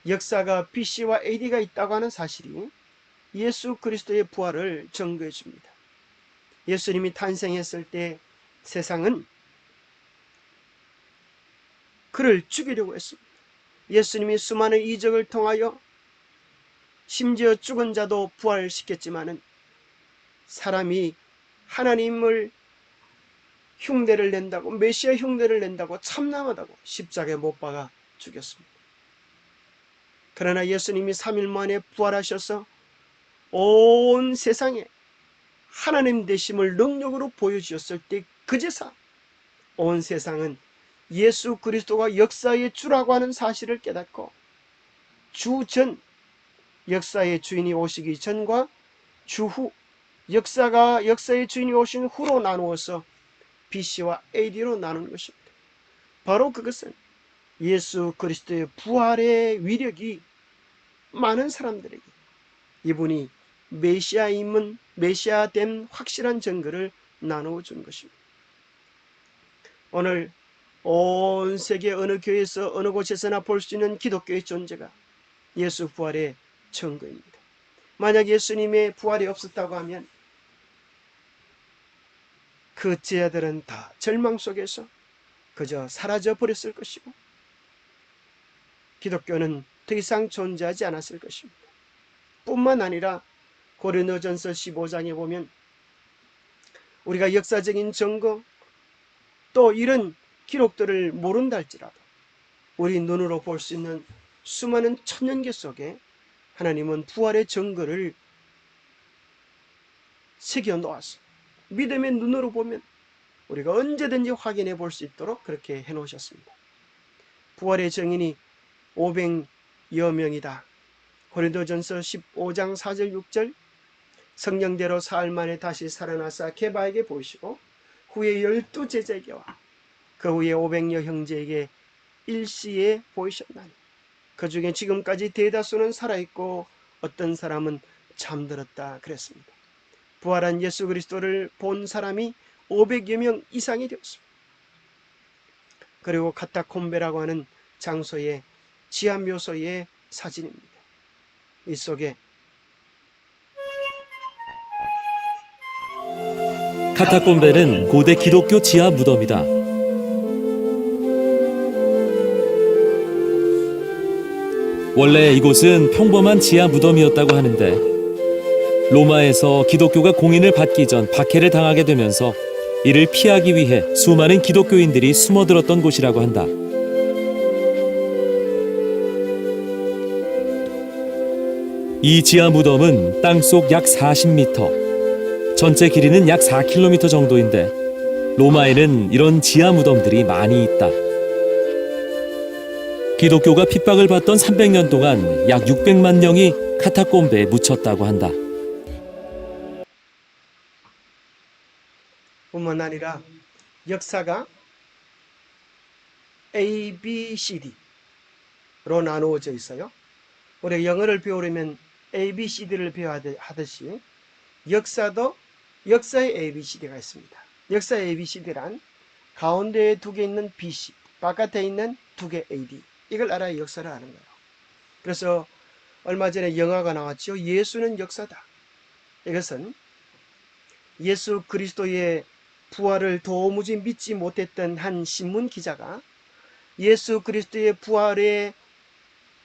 역사가 BC와 AD가 있다고 하는 사실이 예수 그리스도의 부활을 증거해 줍니다. 예수님이 탄생했을 때 세상은 그를 죽이려고 했습니다. 예수님이 수많은 이적을 통하여 심지어 죽은 자도 부활시켰지만은 사람이 하나님을 흉내를 낸다고, 메시아 흉내를 낸다고 참남하다고 십자가에 못 박아 죽였습니다. 그러나 예수님이 3일 만에 부활하셔서 온 세상에 하나님 되심을 능력으로 보여주셨을 때 그제서 온 세상은 예수 그리스도가 역사의 주라고 하는 사실을 깨닫고 주전, 역사의 주인이 오시기 전과 주후, 역사의 주인이 오신 후로 나누어서 BC와 AD로 나눈 것입니다. 바로 그것은 예수 그리스도의 부활의 위력이 많은 사람들에게 이분이 메시아됨 확실한 증거를 나누어 준 것입니다. 오늘 온 세계 어느 교회에서 어느 곳에서나 볼 수 있는 기독교의 존재가 예수 부활의 증거입니다. 만약 예수님의 부활이 없었다고 하면 그 제자들은 다 절망 속에서 그저 사라져 버렸을 것이고 기독교는 더 이상 존재하지 않았을 것입니다. 뿐만 아니라 고린도전서 15장에 보면 우리가 역사적인 증거 또 이런 기록들을 모른다 할지라도 우리 눈으로 볼 수 있는 수많은 천년계 속에 하나님은 부활의 증거를 새겨 놓았어. 믿음의 눈으로 보면 우리가 언제든지 확인해 볼 수 있도록 그렇게 해 놓으셨습니다. 부활의 증인이 500여 명이다. 고린도전서 15장 4절 6절 성령대로 사흘 만에 다시 살아나사 게바에게 보이시고 후에 12제자에게와 그 후에 500여 형제에게 일시에 보이셨나니 그 중에 지금까지 대다수는 살아있고 어떤 사람은 잠들었다 그랬습니다. 부활한 예수 그리스도를 본 사람이 500여 명 이상이 되었습니다. 그리고 카타콤베라고 하는 장소의 지하 묘소의 사진입니다. 이 속에 카타콤베는 고대 기독교 지하 무덤이다. 원래 이곳은 평범한 지하 무덤이었다고 하는데 로마에서 기독교가 공인을 받기 전 박해를 당하게 되면서 이를 피하기 위해 수많은 기독교인들이 숨어들었던 곳이라고 한다. 이 지하 무덤은 땅속 약 40m, 전체 길이는 약 4km 정도인데 로마에는 이런 지하 무덤들이 많이 있다. 기독교가 핍박을 받던 300년 동안 약 600만 명이 카타콤베에 묻혔다고 한다. 뿐만 아니라 역사가 A, B, C, D로 나누어져 있어요. 우리가 영어를 배우려면 A, B, C, D를 배워야 하듯이 역사도 역사의 A, B, C, D가 있습니다. 역사의 A, B, C, D란 가운데에 두 개 있는 BC, 바깥에 있는 두 개 AD. 이걸 알아야 역사를 아는 거예요. 그래서 얼마 전에 영화가 나왔죠. 예수는 역사다. 이것은 예수 그리스도의 부활을 도무지 믿지 못했던 한 신문 기자가 예수 그리스도의 부활의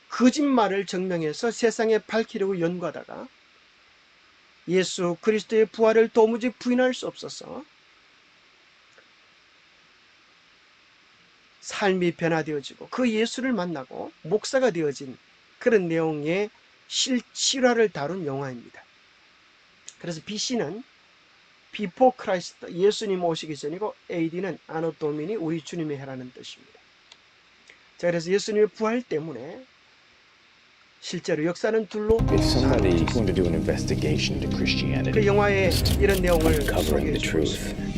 거짓말을 증명해서 세상에 밝히려고 연구하다가 예수 그리스도의 부활을 도무지 부인할 수 없어서 삶이 변화되어지고 그 예수를 만나고 목사가 되어진 그런 내용의 실화를 다룬 영화입니다. 그래서 BC는 before Christ, 예수님 오시기 전이고 AD는 아노 도미니, 우리 주님의 해라는 뜻입니다. 자, 그래서 예수님의 부활 때문에 실제로 역사는 둘로 If somebody 나눠졌습니다. going to do an investigation into 그 Christianity, 영화에 이런 내용을 uncovering the 소개해 주고 truth 있습니다.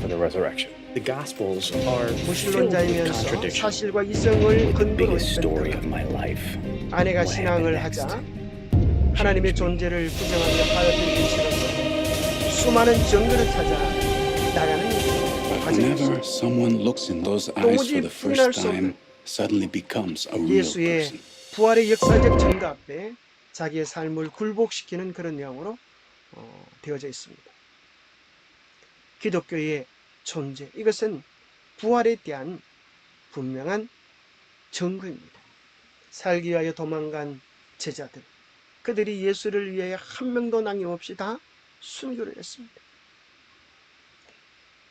for the resurrection. The Gospels are filled with 무신론자이면서 contradiction. 사실과 이성을 The 근거로 biggest story of 했던 my life. 아내가 What 신앙을 happened 하자 next? 하나님의 존재를 부정하며 받아들이기 싫어서 수많은 증거를 찾아 나가는 과정이 Whenever 있습니다. someone looks in those eyes for the first time, suddenly becomes a real 예수의 person. 부활의 역사적 증거 앞에 자기의 삶을 굴복시키는 그런 내용으로 되어져 있습니다. 기독교의 존재, 이것은 부활에 대한 분명한 증거입니다. 살기 위하여 도망간 제자들, 그들이 예수를 위하여 한 명도 남김없이 다 순교를 했습니다.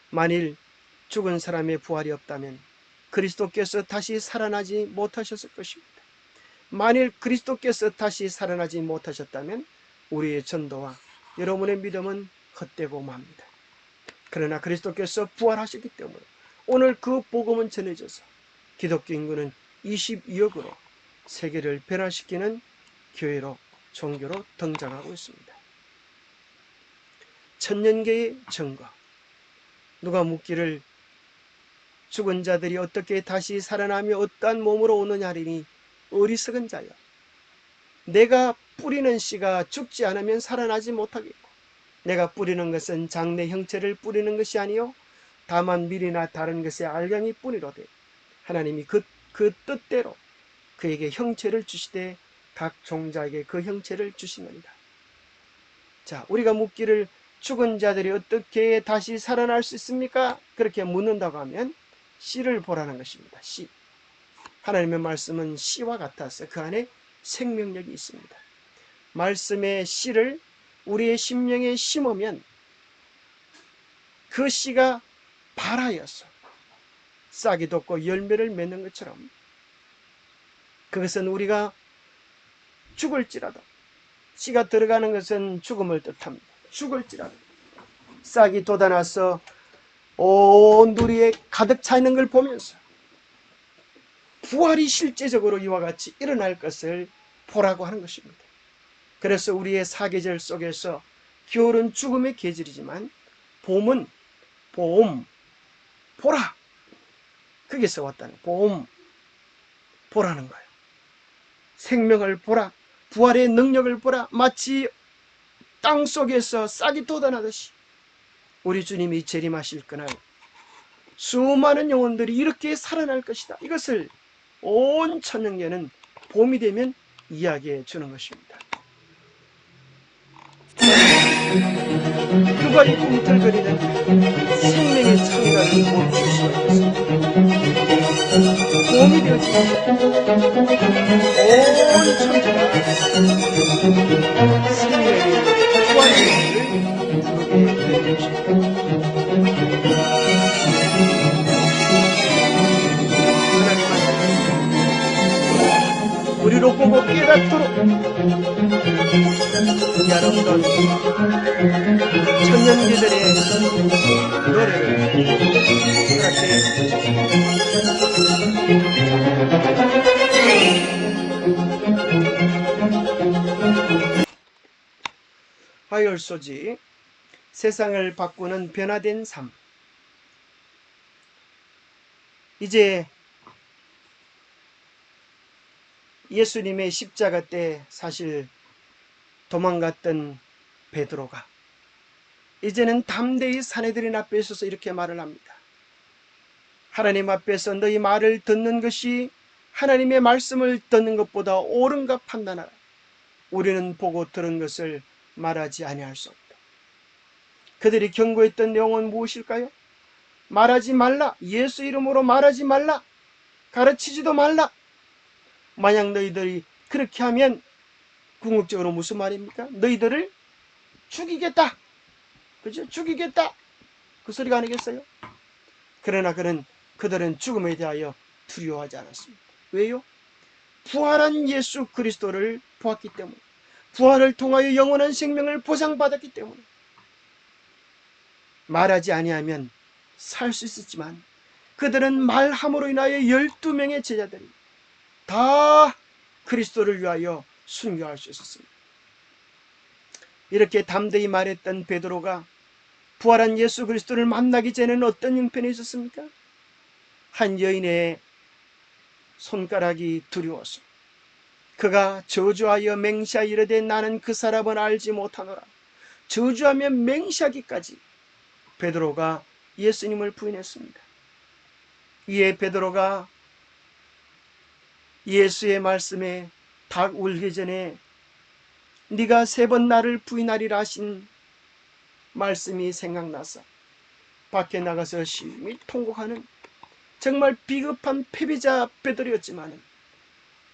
만일 죽은 사람의 부활이 없다면 그리스도께서 다시 살아나지 못하셨을 것입니다. 만일 그리스도께서 다시 살아나지 못하셨다면 우리의 전도와 여러분의 믿음은 헛되고 맙니다. 그러나 그리스도께서 부활하셨기 때문에 오늘 그 복음은 전해져서 기독교 인구는 22억으로 세계를 변화시키는 교회로, 종교로 등장하고 있습니다. 천년계의 증거. 누가 묻기를 죽은 자들이 어떻게 다시 살아나며 어떠한 몸으로 오느냐리니 어리석은 자여, 내가 뿌리는 씨가 죽지 않으면 살아나지 못하겠고 내가 뿌리는 것은 장래 형체를 뿌리는 것이 아니요 다만 밀이나 다른 것의 알갱이 뿐이로되 하나님이 그 뜻대로 그에게 형체를 주시되 각 종자에게 그 형체를 주시느니라. 자, 우리가 묻기를 죽은 자들이 어떻게 다시 살아날 수 있습니까? 그렇게 묻는다고 하면 씨를 보라는 것입니다. 씨. 하나님의 말씀은 씨와 같아서 그 안에 생명력이 있습니다. 말씀의 씨를 우리의 심령에 심으면 그 씨가 발하여서 싹이 돋고 열매를 맺는 것처럼 그것은 우리가 죽을지라도, 씨가 들어가는 것은 죽음을 뜻합니다. 죽을지라도 싹이 돋아나서 온 누리에 가득 차 있는 걸 보면서 부활이 실제적으로 이와 같이 일어날 것을 보라고 하는 것입니다. 그래서 우리의 사계절 속에서 겨울은 죽음의 계절이지만 봄은 봄, 보라, 거기서 왔다는 봄, 보라는 거예요. 생명을 보라, 부활의 능력을 보라. 마치 땅 속에서 싹이 돋아나듯이 우리 주님이 재림하실 그날 수많은 영혼들이 이렇게 살아날 것이다. 이것을 온 천년계는 봄이 되면 이야기해 주는 것입니다. 누가 이 꿈틀거리는 생명의 창가를 멈출 수가 있겠습니까? 봄이 되어집니다. 온 천지가 생명의 부활의 노래를 부르게 되는 것입니다. 우리로 보고 깨닫도록 이 아름다운 천년기들의 노래를 화요일소지, 세상을 바꾸는 변화된 삶. 이제 예수님의 십자가 때 사실 도망갔던 베드로가 이제는 담대히 사내들인 앞에 서서 이렇게 말을 합니다. 하나님 앞에서 너희 말을 듣는 것이 하나님의 말씀을 듣는 것보다 옳은가 판단하라. 우리는 보고 들은 것을 말하지 아니할 수 없다. 그들이 경고했던 내용은 무엇일까요? 말하지 말라. 예수 이름으로 말하지 말라. 가르치지도 말라. 만약 너희들이 그렇게 하면 궁극적으로 무슨 말입니까? 너희들을 죽이겠다. 그죠? 죽이겠다. 그 소리가 아니겠어요? 그러나 그들은 죽음에 대하여 두려워하지 않았습니다. 왜요? 부활한 예수 그리스도를 보았기 때문에, 부활을 통하여 영원한 생명을 보장받았기 때문에. 말하지 아니하면 살 수 있었지만 그들은 말함으로 인하여 12명의 제자들이 다 그리스도를 위하여 순교할 수 있었습니다. 이렇게 담대히 말했던 베드로가 부활한 예수 그리스도를 만나기 전에는 어떤 형편이 있었습니까? 한 여인의 손가락이 두려워서 그가 저주하여 맹시하여 이르되 나는 그 사람을 알지 못하노라. 저주하며 맹시하기까지 베드로가 예수님을 부인했습니다. 이에 베드로가 예수의 말씀에 닭 울기 전에 네가 3번 나를 부인하리라 하신 말씀이 생각나서 밖에 나가서 심히 통곡하는 정말 비겁한 패배자 베드로였지만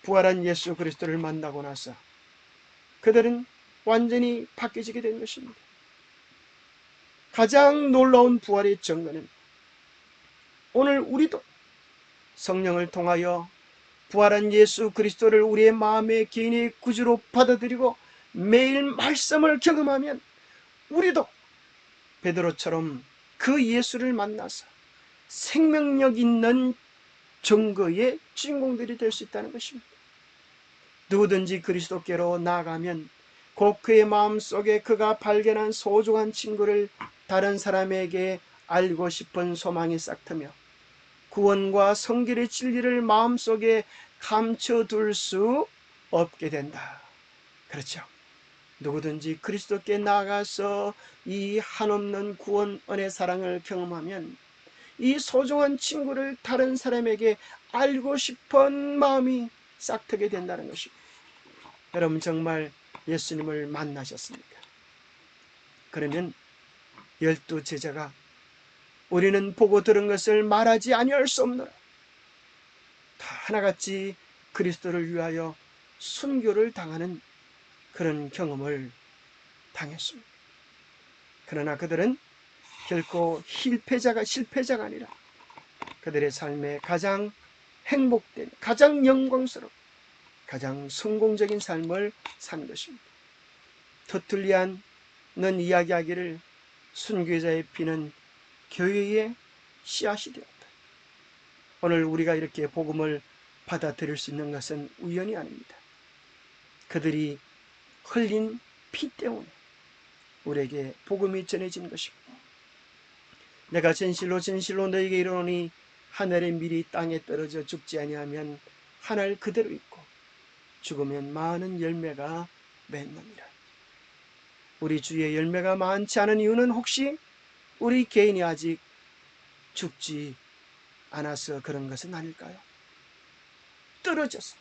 부활한 예수 그리스도를 만나고 나서 그들은 완전히 바뀌어지게 된 것입니다. 가장 놀라운 부활의 증거는 오늘 우리도 성령을 통하여 부활한 예수 그리스도를 우리의 마음의 개인의 구주로 받아들이고 매일 말씀을 경험하면 우리도 베드로처럼 그 예수를 만나서 생명력 있는 증거의 주인공들이 될 수 있다는 것입니다. 누구든지 그리스도께로 나아가면 곧 그의 마음속에 그가 발견한 소중한 친구를 다른 사람에게 알고 싶은 소망이 싹트며 구원과 성결의 진리를 마음속에 감춰둘 수 없게 된다. 그렇죠. 누구든지 그리스도께 나아가서 이 한없는 구원 은혜 사랑을 경험하면 이 소중한 친구를 다른 사람에게 알고 싶은 마음이 싹트게 된다는 것입니다. 여러분 정말 예수님을 만나셨습니까? 그러면 12 제자가 우리는 보고 들은 것을 말하지 아니할 수 없노라. 다 하나같이 그리스도를 위하여 순교를 당하는 그런 경험을 당했습니다. 그러나 그들은 결코 실패자가 아니라 그들의 삶에 가장 행복된, 가장 영광스러운, 가장 성공적인 삶을 산 것입니다. 터툴리안은 이야기하기를 순교자의 피는 교회의 씨앗이 되었다. 오늘 우리가 이렇게 복음을 받아들일 수 있는 것은 우연이 아닙니다. 그들이 흘린 피 때문에 우리에게 복음이 전해진 것입니다. 내가 진실로 너에게 이르노니 하늘의 밀이 땅에 떨어져 죽지 아니하면 하늘 그대로 있고 죽으면 많은 열매가 맺느니라. 우리 주위에 열매가 많지 않은 이유는 혹시 우리 개인이 아직 죽지 않아서 그런 것은 아닐까요? 떨어져서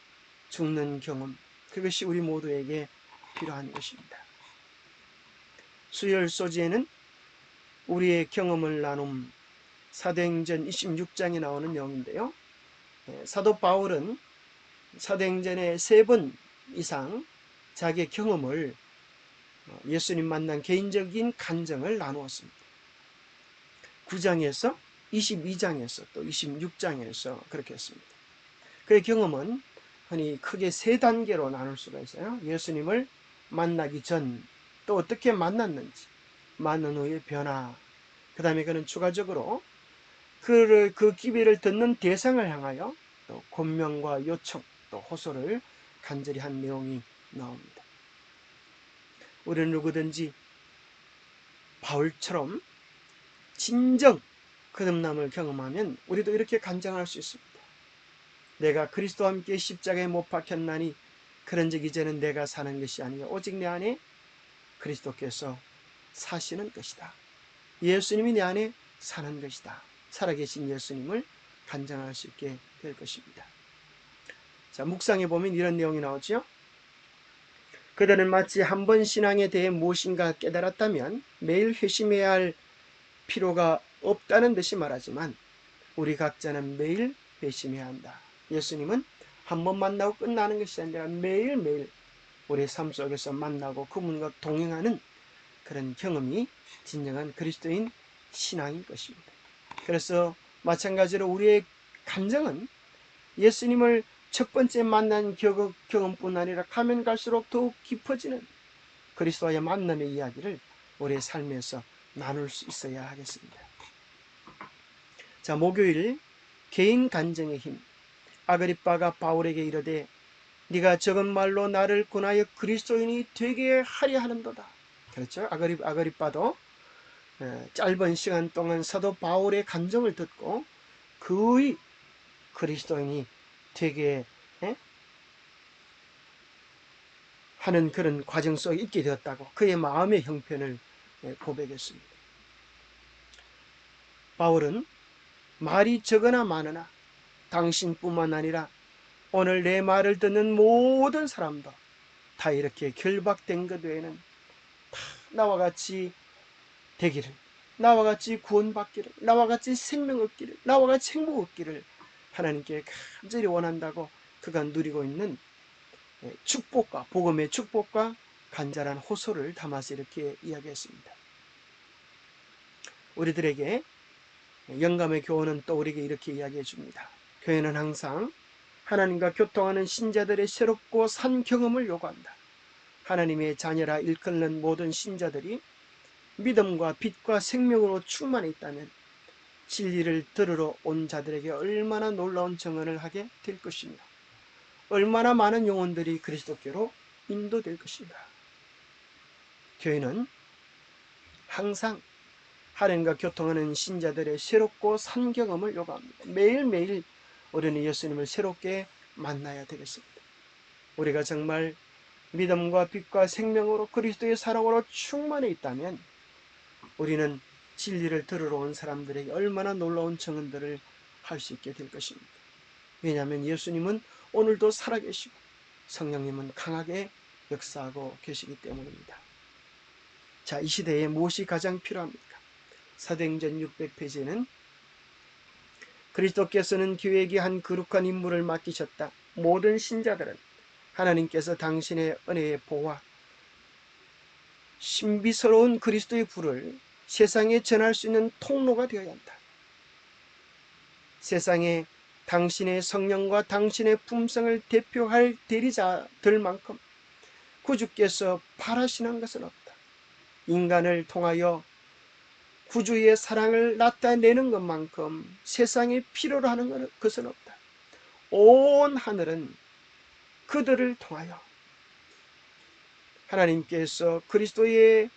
죽는 경험, 그것이 우리 모두에게 필요한 것입니다. 수요일 소지에는 우리의 경험을 나눔 사도행전 26장에 나오는 내용인데요. 사도 바울은 사도행전에 3번 이상 자기의 경험을 예수님 만난 개인적인 간증을 나누었습니다. 9장에서 22장에서 또 26장에서 그렇게 했습니다. 그의 경험은 흔히 크게 3단계로 나눌 수가 있어요. 예수님을 만나기 전, 또 어떻게 만났는지, 만난 후의 변화, 그 다음에 그는 추가적으로 그 기회를 듣는 대상을 향하여 또 권면과 요청, 또 호소를 간절히 한 내용이 나옵니다. 우리는 누구든지 바울처럼 진정 거듭남을 경험하면 우리도 이렇게 간증할 수 있습니다. 내가 그리스도와 함께 십자가에 못 박혔나니 그런즉 이제는 내가 사는 것이 아니라 오직 내 안에 그리스도께서 사시는 것이다. 예수님이 내 안에 사는 것이다. 살아계신 예수님을 간증할 수 있게 될 것입니다. 자, 묵상해 보면 이런 내용이 나오죠. 그들은 마치 한 번 신앙에 대해 무엇인가 깨달았다면 매일 회심해야 할 필요가 없다는 듯이 말하지만 우리 각자는 매일 회심해야 한다. 예수님은 한 번 만나고 끝나는 것이 아니라 매일매일 우리의 삶 속에서 만나고 그분과 동행하는 그런 경험이 진정한 그리스도인 신앙인 것입니다. 그래서 마찬가지로 우리의 감정은 예수님을 첫 번째 만난 경험뿐 아니라 가면 갈수록 더욱 깊어지는 그리스도와의 만남의 이야기를 우리의 삶에서 나눌 수 있어야 하겠습니다. 자, 목요일 개인 간증의 힘. 아그리빠가 바울에게 이르되 네가 적은 말로 나를 권하여 그리스도인이 되게 하려 하는도다. 그렇죠? 아그리빠도 짧은 시간 동안 사도 바울의 간증을 듣고 그의 그리스도인이 되게 하는 그런 과정 속에 있게 되었다고 그의 마음의 형편을 고백했습니다. 바울은 말이 적으나 많으나 당신뿐만 아니라 오늘 내 말을 듣는 모든 사람도 다 이렇게 결박된 것 외에는 다 나와 같이 되기를, 나와 같이 구원받기를, 나와 같이 생명 얻기를, 나와 같이 행복 얻기를 하나님께 간절히 원한다고 그가 누리고 있는 축복과 복음의 축복과 간절한 호소를 담아서 이렇게 이야기했습니다. 우리들에게 영감의 교훈은 또 우리에게 이렇게 이야기해 줍니다. 교회는 항상 하나님과 교통하는 신자들의 새롭고 산 경험을 요구한다. 하나님의 자녀라 일컫는 모든 신자들이 믿음과 빛과 생명으로 충만해 있다면 진리를 들으러 온 자들에게 얼마나 놀라운 증언을 하게 될 것입니다. 얼마나 많은 영혼들이 그리스도께로 인도될 것인가. 교회는 항상 하나님과 교통하는 신자들의 새롭고 산 경험을 요구합니다. 매일매일 우리는 예수님을 새롭게 만나야 되겠습니다. 우리가 정말 믿음과 빛과 생명으로 그리스도의 사랑으로 충만해 있다면 우리는 진리를 들으러 온 사람들에게 얼마나 놀라운 증언들을 할 수 있게 될 것입니다. 왜냐하면 예수님은 오늘도 살아계시고 성령님은 강하게 역사하고 계시기 때문입니다. 자, 이 시대에 무엇이 가장 필요합니까? 사도행전 600페이지에는 그리스도께서는 교회에게 한 거룩한 임무를 맡기셨다. 모든 신자들은 하나님께서 당신의 은혜의 보화, 신비스러운 그리스도의 불을 세상에 전할 수 있는 통로가 되어야 한다. 세상에 당신의 성령과 당신의 품성을 대표할 대리자들만큼 구주께서 바라시는 것은 없다. 인간을 통하여 구주의 사랑을 나타내는 것만큼 세상에 필요로 하는 것은 없다. 온 하늘은 그들을 통하여 하나님께서 그리스도의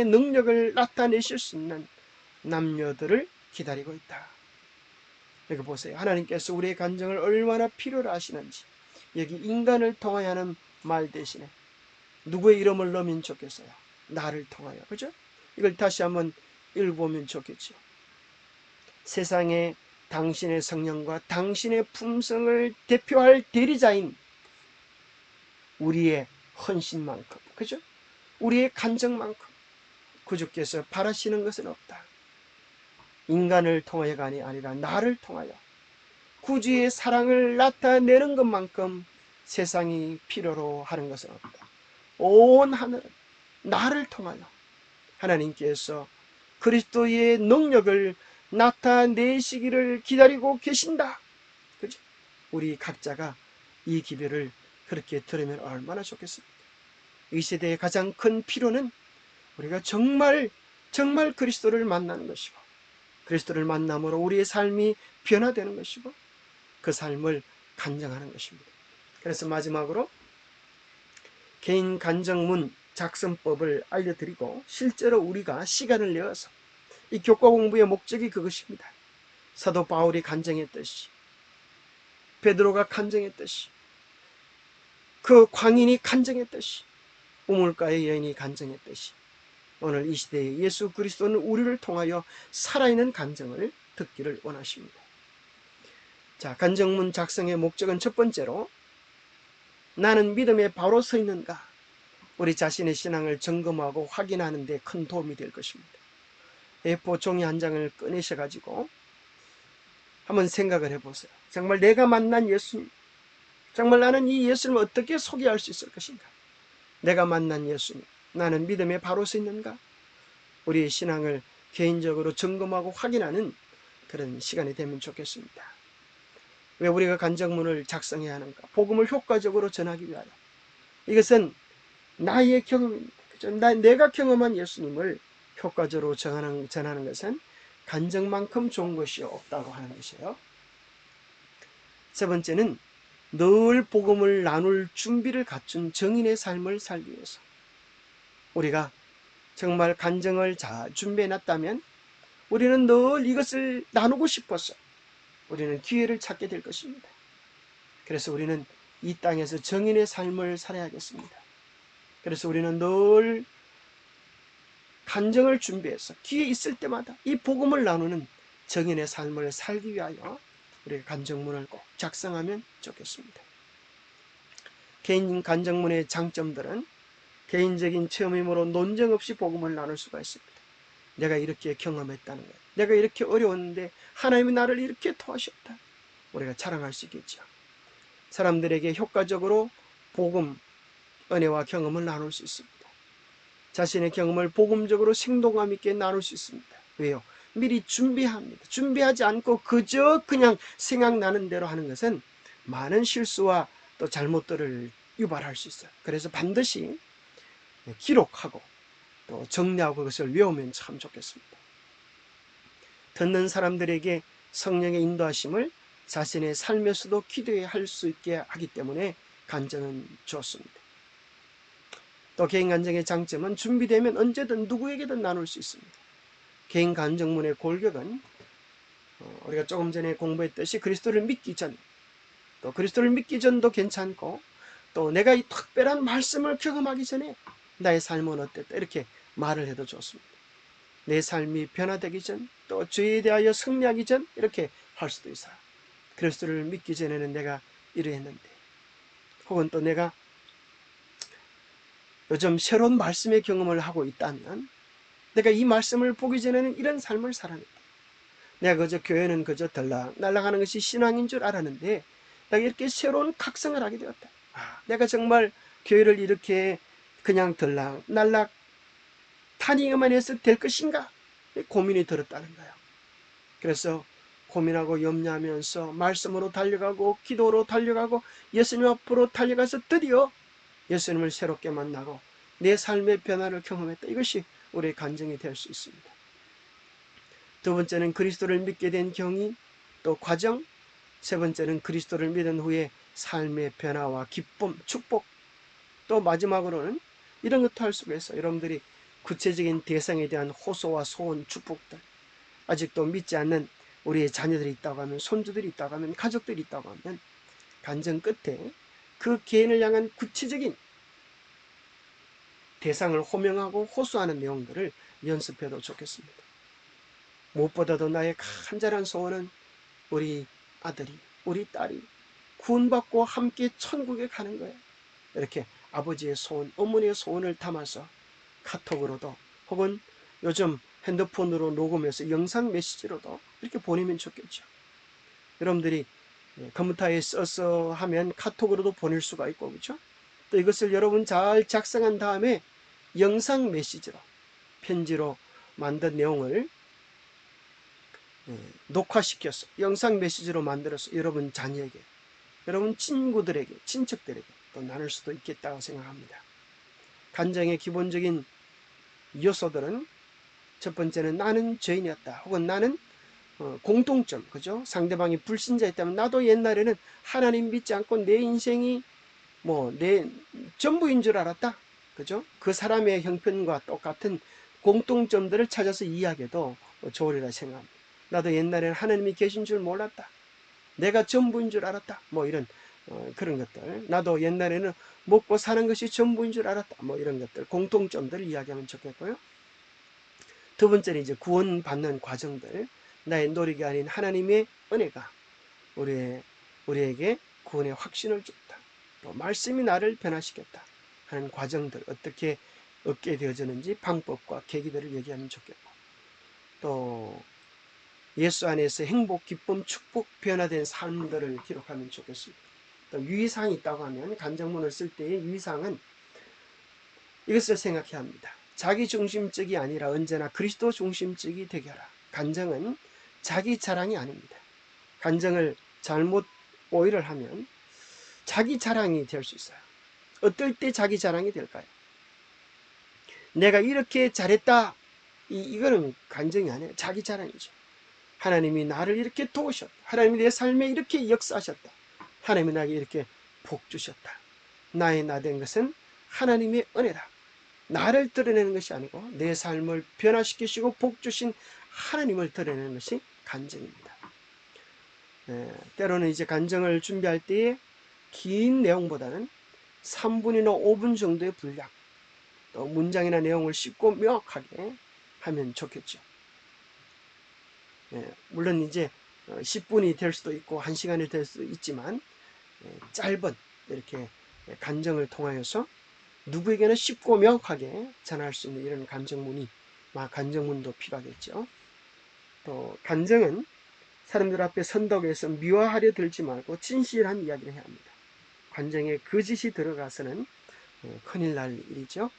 능력을 나타내실 수 있는 남녀들을 기다리고 있다. 여기 보세요. 하나님께서 우리의 간증을 얼마나 필요로 하시는지. 여기 인간을 통하여 하는 말 대신에 누구의 이름을 넣으면 좋겠어요? 나를 통하여. 그죠? 이걸 다시 한번 읽어보면 좋겠죠. 세상에 당신의 성령과 당신의 품성을 대표할 대리자인 우리의 헌신만큼, 그죠? 우리의 간증만큼 구주께서 바라시는 것은 없다. 인간을 통하여가 아니라 나를 통하여 구주의 사랑을 나타내는 것만큼 세상이 필요로 하는 것은 없다. 온 하늘은 나를 통하여 하나님께서 그리스도의 능력을 나타내시기를 기다리고 계신다. 그죠? 우리 각자가 이 기별을 그렇게 들으면 얼마나 좋겠습니까? 이 시대의 가장 큰 필요는 우리가 정말 그리스도를 만나는 것이고 그리스도를 만남으로 우리의 삶이 변화되는 것이고 그 삶을 간증하는 것입니다. 그래서 마지막으로 개인 간증문 작성법을 알려드리고 실제로 우리가 시간을 내어서 이 교과 공부의 목적이 그것입니다. 사도 바울이 간증했듯이 베드로가 간증했듯이 그 광인이 간증했듯이 우물가의 여인이 간증했듯이 오늘 이 시대에 예수 그리스도는 우리를 통하여 살아있는 간증을 듣기를 원하십니다. 자, 간증문 작성의 목적은 첫 번째로 나는 믿음에 바로 서 있는가? 우리 자신의 신앙을 점검하고 확인하는 데 큰 도움이 될 것입니다. A4 종이 한 장을 꺼내셔가지고 한번 생각을 해보세요. 정말 내가 만난 예수님, 정말 나는 이 예수님을 어떻게 소개할 수 있을 것인가? 내가 만난 예수님, 나는 믿음에 바로 서 있는가? 우리의 신앙을 개인적으로 점검하고 확인하는 그런 시간이 되면 좋겠습니다. 왜 우리가 간증문을 작성해야 하는가? 복음을 효과적으로 전하기 위하여. 이것은 나의 경험입니다. 그죠? 내가 경험한 예수님을 효과적으로 전하는 것은 간증만큼 좋은 것이 없다고 하는 것이에요. 세 번째는 늘 복음을 나눌 준비를 갖춘 정인의 삶을 살기 위해서 우리가 정말 간증을 잘 준비해놨다면 우리는 늘 이것을 나누고 싶어서 우리는 기회를 찾게 될 것입니다. 그래서 우리는 이 땅에서 정인의 삶을 살아야겠습니다. 그래서 우리는 늘 간증을 준비해서 기회 있을 때마다 이 복음을 나누는 정인의 삶을 살기 위하여 우리가 간증문을 꼭 작성하면 좋겠습니다. 개인 간증문의 장점들은 개인적인 체험이므로 논쟁 없이 복음을 나눌 수가 있습니다. 내가 이렇게 경험했다는 것, 내가 이렇게 어려웠는데 하나님이 나를 이렇게 도와주셨다, 우리가 자랑할 수 있겠죠. 사람들에게 효과적으로 복음, 은혜와 경험을 나눌 수 있습니다. 자신의 경험을 복음적으로 생동감 있게 나눌 수 있습니다. 왜요? 미리 준비합니다. 준비하지 않고 그저 그냥 생각나는 대로 하는 것은 많은 실수와 또 잘못들을 유발할 수 있어요. 그래서 반드시 기록하고 또 정리하고 그것을 외우면 참 좋겠습니다. 듣는 사람들에게 성령의 인도하심을 자신의 삶에서도 기도해 할 수 있게 하기 때문에 간증은 좋습니다. 또 개인 간증의 장점은 준비되면 언제든 누구에게든 나눌 수 있습니다. 개인 간증문의 골격은 우리가 조금 전에 공부했듯이 그리스도를 믿기 전, 또 그리스도를 믿기 전도 괜찮고, 또 내가 이 특별한 말씀을 경험하기 전에 나의 삶은 어땠다, 이렇게 말을 해도 좋습니다. 내 삶이 변화되기 전, 또 죄에 대하여 승리하기 전, 이렇게 할 수도 있어요. 그리스도를 믿기 전에는 내가 이러했는데, 혹은 또 내가 요즘 새로운 말씀의 경험을 하고 있다면 내가 이 말씀을 보기 전에는 이런 삶을 살았는데, 내가 그저 교회는 그저 들락날락하는 것이 신앙인 줄 알았는데 내가 이렇게 새로운 각성을 하게 되었다. 내가 정말 교회를 이렇게 그냥 들락날락 다니기만 해서 될 것인가, 고민이 들었다는 거예요. 그래서 고민하고 염려하면서 말씀으로 달려가고 기도로 달려가고 예수님 앞으로 달려가서 드디어 예수님을 새롭게 만나고 내 삶의 변화를 경험했다. 이것이 우리의 간증이 될 수 있습니다. 두 번째는 그리스도를 믿게 된 경위, 또 과정. 세 번째는 그리스도를 믿은 후에 삶의 변화와 기쁨, 축복. 또 마지막으로는 이런 것도 할 수가 있어요. 여러분들이 구체적인 대상에 대한 호소와 소원, 축복들. 아직도 믿지 않는 우리의 자녀들이 있다고 하면, 손주들이 있다고 하면, 가족들이 있다고 하면 간증 끝에 그 개인을 향한 구체적인 대상을 호명하고 호소하는 내용들을 연습해도 좋겠습니다. 무엇보다도 나의 간절한 소원은 우리 아들이, 우리 딸이 구원받고 함께 천국에 가는 거예요. 이렇게 아버지의 소원, 어머니의 소원을 담아서 카톡으로도 혹은 요즘 핸드폰으로 녹음해서 영상 메시지로도 이렇게 보내면 좋겠죠. 여러분들이 컴퓨터에 써서 하면 카톡으로도 보낼 수가 있고, 그렇죠? 또 이것을 여러분 잘 작성한 다음에 영상 메시지로, 편지로 만든 내용을 녹화시켜서 영상 메시지로 만들어서 여러분 자녀에게, 여러분 친구들에게, 친척들에게 또 나눌 수도 있겠다고 생각합니다. 간증의 기본적인 요소들은 첫 번째는 나는 죄인이었다, 혹은 나는 공통점, 그죠? 상대방이 불신자였다면 나도 옛날에는 하나님 믿지 않고 내 인생이 내 전부인 줄 알았다, 그죠? 그 사람의 형편과 똑같은 공통점들을 찾아서 이야기해도 좋으리라 생각합니다. 나도 옛날에는 하나님이 계신 줄 몰랐다, 내가 전부인 줄 알았다, 이런 그런 것들. 나도 옛날에는 먹고 사는 것이 전부인 줄 알았다, 이런 것들, 공통점들을 이야기하면 좋겠고요. 두 번째는 이제 구원받는 과정들, 나의 노력이 아닌 하나님의 은혜가 우리에게 구원의 확신을 줬다, 또 말씀이 나를 변화시켰다 하는 과정들, 어떻게 얻게 되어지는지 방법과 계기들을 얘기하면 좋겠고, 또 예수 안에서 행복, 기쁨, 축복, 변화된 삶들을 기록하면 좋겠습니다. 또 유의사항이 있다고 하면 간증문을 쓸 때의 유의사항은 이것을 생각해야 합니다. 자기 중심적이 아니라 언제나 그리스도 중심적이 되게 하라. 간증은 자기 자랑이 아닙니다. 간증을 잘못 오해를 하면 자기 자랑이 될 수 있어요. 어떨 때 자기 자랑이 될까요? 내가 이렇게 잘했다, 이거는 간증이 아니에요. 자기 자랑이죠. 하나님이 나를 이렇게 도우셨다. 하나님이 내 삶에 이렇게 역사하셨다. 하나님이 나에게 이렇게 복 주셨다. 나의 나 된 것은 하나님의 은혜다. 나를 드러내는 것이 아니고 내 삶을 변화시키시고 복 주신 하나님을 드러내는 것이 간증입니다. 때로는 이제 간증을 준비할 때에 긴 내용보다는 3분이나 5분 정도의 분량, 또 문장이나 내용을 쉽고 명확하게 하면 좋겠죠. 물론 이제 10분이 될 수도 있고 1시간이 될 수도 있지만 짧은 이렇게 간증을 통하여서 누구에게나 쉽고 명확하게 전할 수 있는 이런 간증문도 필요하겠죠. 또 간증은 사람들 앞에 선덕에서 미화하려 들지 말고 진실한 이야기를 해야 합니다. 간증에 거짓이 들어가서는 큰일 날 일이죠.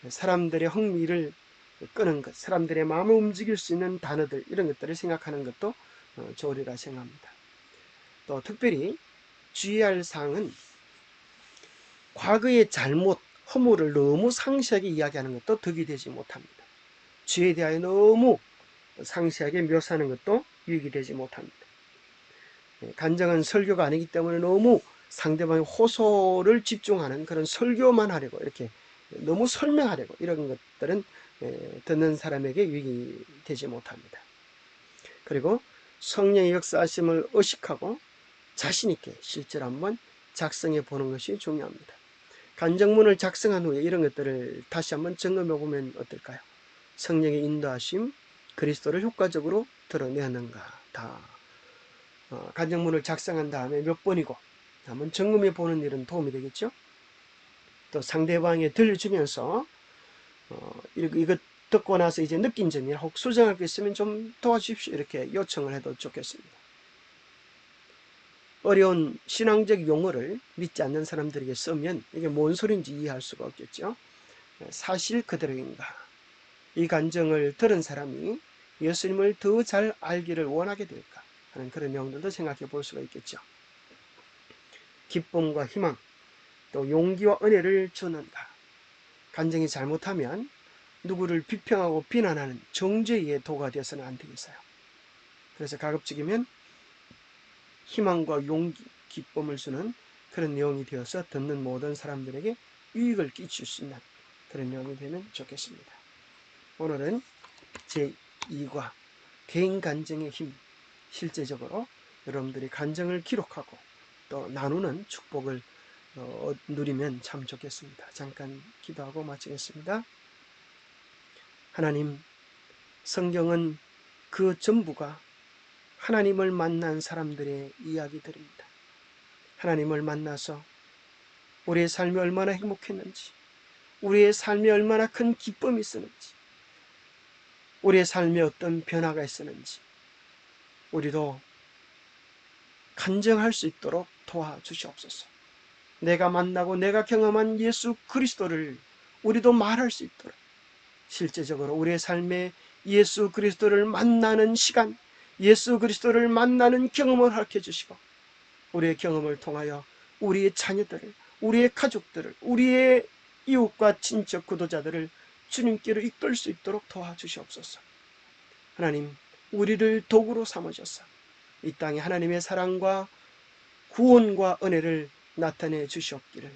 사람들의 흥미를 끄는 것, 사람들의 마음을 움직일 수 있는 단어들, 이런 것들을 생각하는 것도 좋으리라 생각합니다. 또 특별히 주의할 사항은 과거의 잘못, 허물을 너무 상세하게 이야기하는 것도 덕이 되지 못합니다. 죄에 대하여 너무 상세하게 묘사하는 것도 유익이 되지 못합니다. 간증은 설교가 아니기 때문에 너무 상대방의 호소를 집중하는 그런 설교만 하려고 이렇게 너무 설명하려고 이런 것들은 듣는 사람에게 유익이 되지 못합니다. 그리고 성령의 역사하심을 의식하고 자신 있게 실제로 한번 작성해 보는 것이 중요합니다. 간증문을 작성한 후에 이런 것들을 다시 한번 점검해 보면 어떨까요? 성령의 인도하심, 그리스도를 효과적으로 드러내었는가. 간증문을 작성한 다음에 몇 번이고 한번 점검해 보는 일은 도움이 되겠죠. 또 상대방에 들려주면서 이것 듣고 나서 이제 느낀 점이나 혹 수정할 게 있으면 좀 도와주십시오, 이렇게 요청을 해도 좋겠습니다. 어려운 신앙적 용어를 믿지 않는 사람들에게 쓰면 이게 뭔 소리인지 이해할 수가 없겠죠. 사실 그대로인가? 이 간증을 들은 사람이 예수님을 더 잘 알기를 원하게 될까 하는 그런 내용들도 생각해 볼 수가 있겠죠. 기쁨과 희망, 또 용기와 은혜를 주는가? 간증이 잘못하면 누구를 비평하고 비난하는 정죄의 도가 되어서는 안 되겠어요. 그래서 가급적이면 희망과 용기, 기쁨을 주는 그런 내용이 되어서 듣는 모든 사람들에게 유익을 끼칠 수 있는 그런 내용이 되면 좋겠습니다. 오늘은 제2과 개인 간증의 힘, 실제적으로 여러분들이 간증을 기록하고 또 나누는 축복을 누리면 참 좋겠습니다. 잠깐 기도하고 마치겠습니다. 하나님, 성경은 그 전부가 하나님을 만난 사람들의 이야기들입니다. 하나님을 만나서 우리의 삶이 얼마나 행복했는지, 우리의 삶에 얼마나 큰 기쁨이 있었는지, 우리의 삶에 어떤 변화가 있었는지 우리도 간증할 수 있도록 도와주시옵소서. 내가 만나고 내가 경험한 예수 그리스도를 우리도 말할 수 있도록 실제적으로 우리의 삶에 예수 그리스도를 만나는 시간, 예수 그리스도를 만나는 경험을 허락해 주시고 우리의 경험을 통하여 우리의 자녀들을, 우리의 가족들을, 우리의 이웃과 친척 구도자들을 주님께로 이끌 수 있도록 도와주시옵소서. 하나님, 우리를 도구로 삼으셔서 이 땅에 하나님의 사랑과 구원과 은혜를 나타내 주시옵기를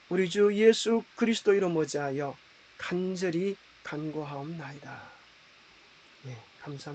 우리 주 예수 그리스도 이름 모자하여 간절히 간구하옵나이다. 감사합니다.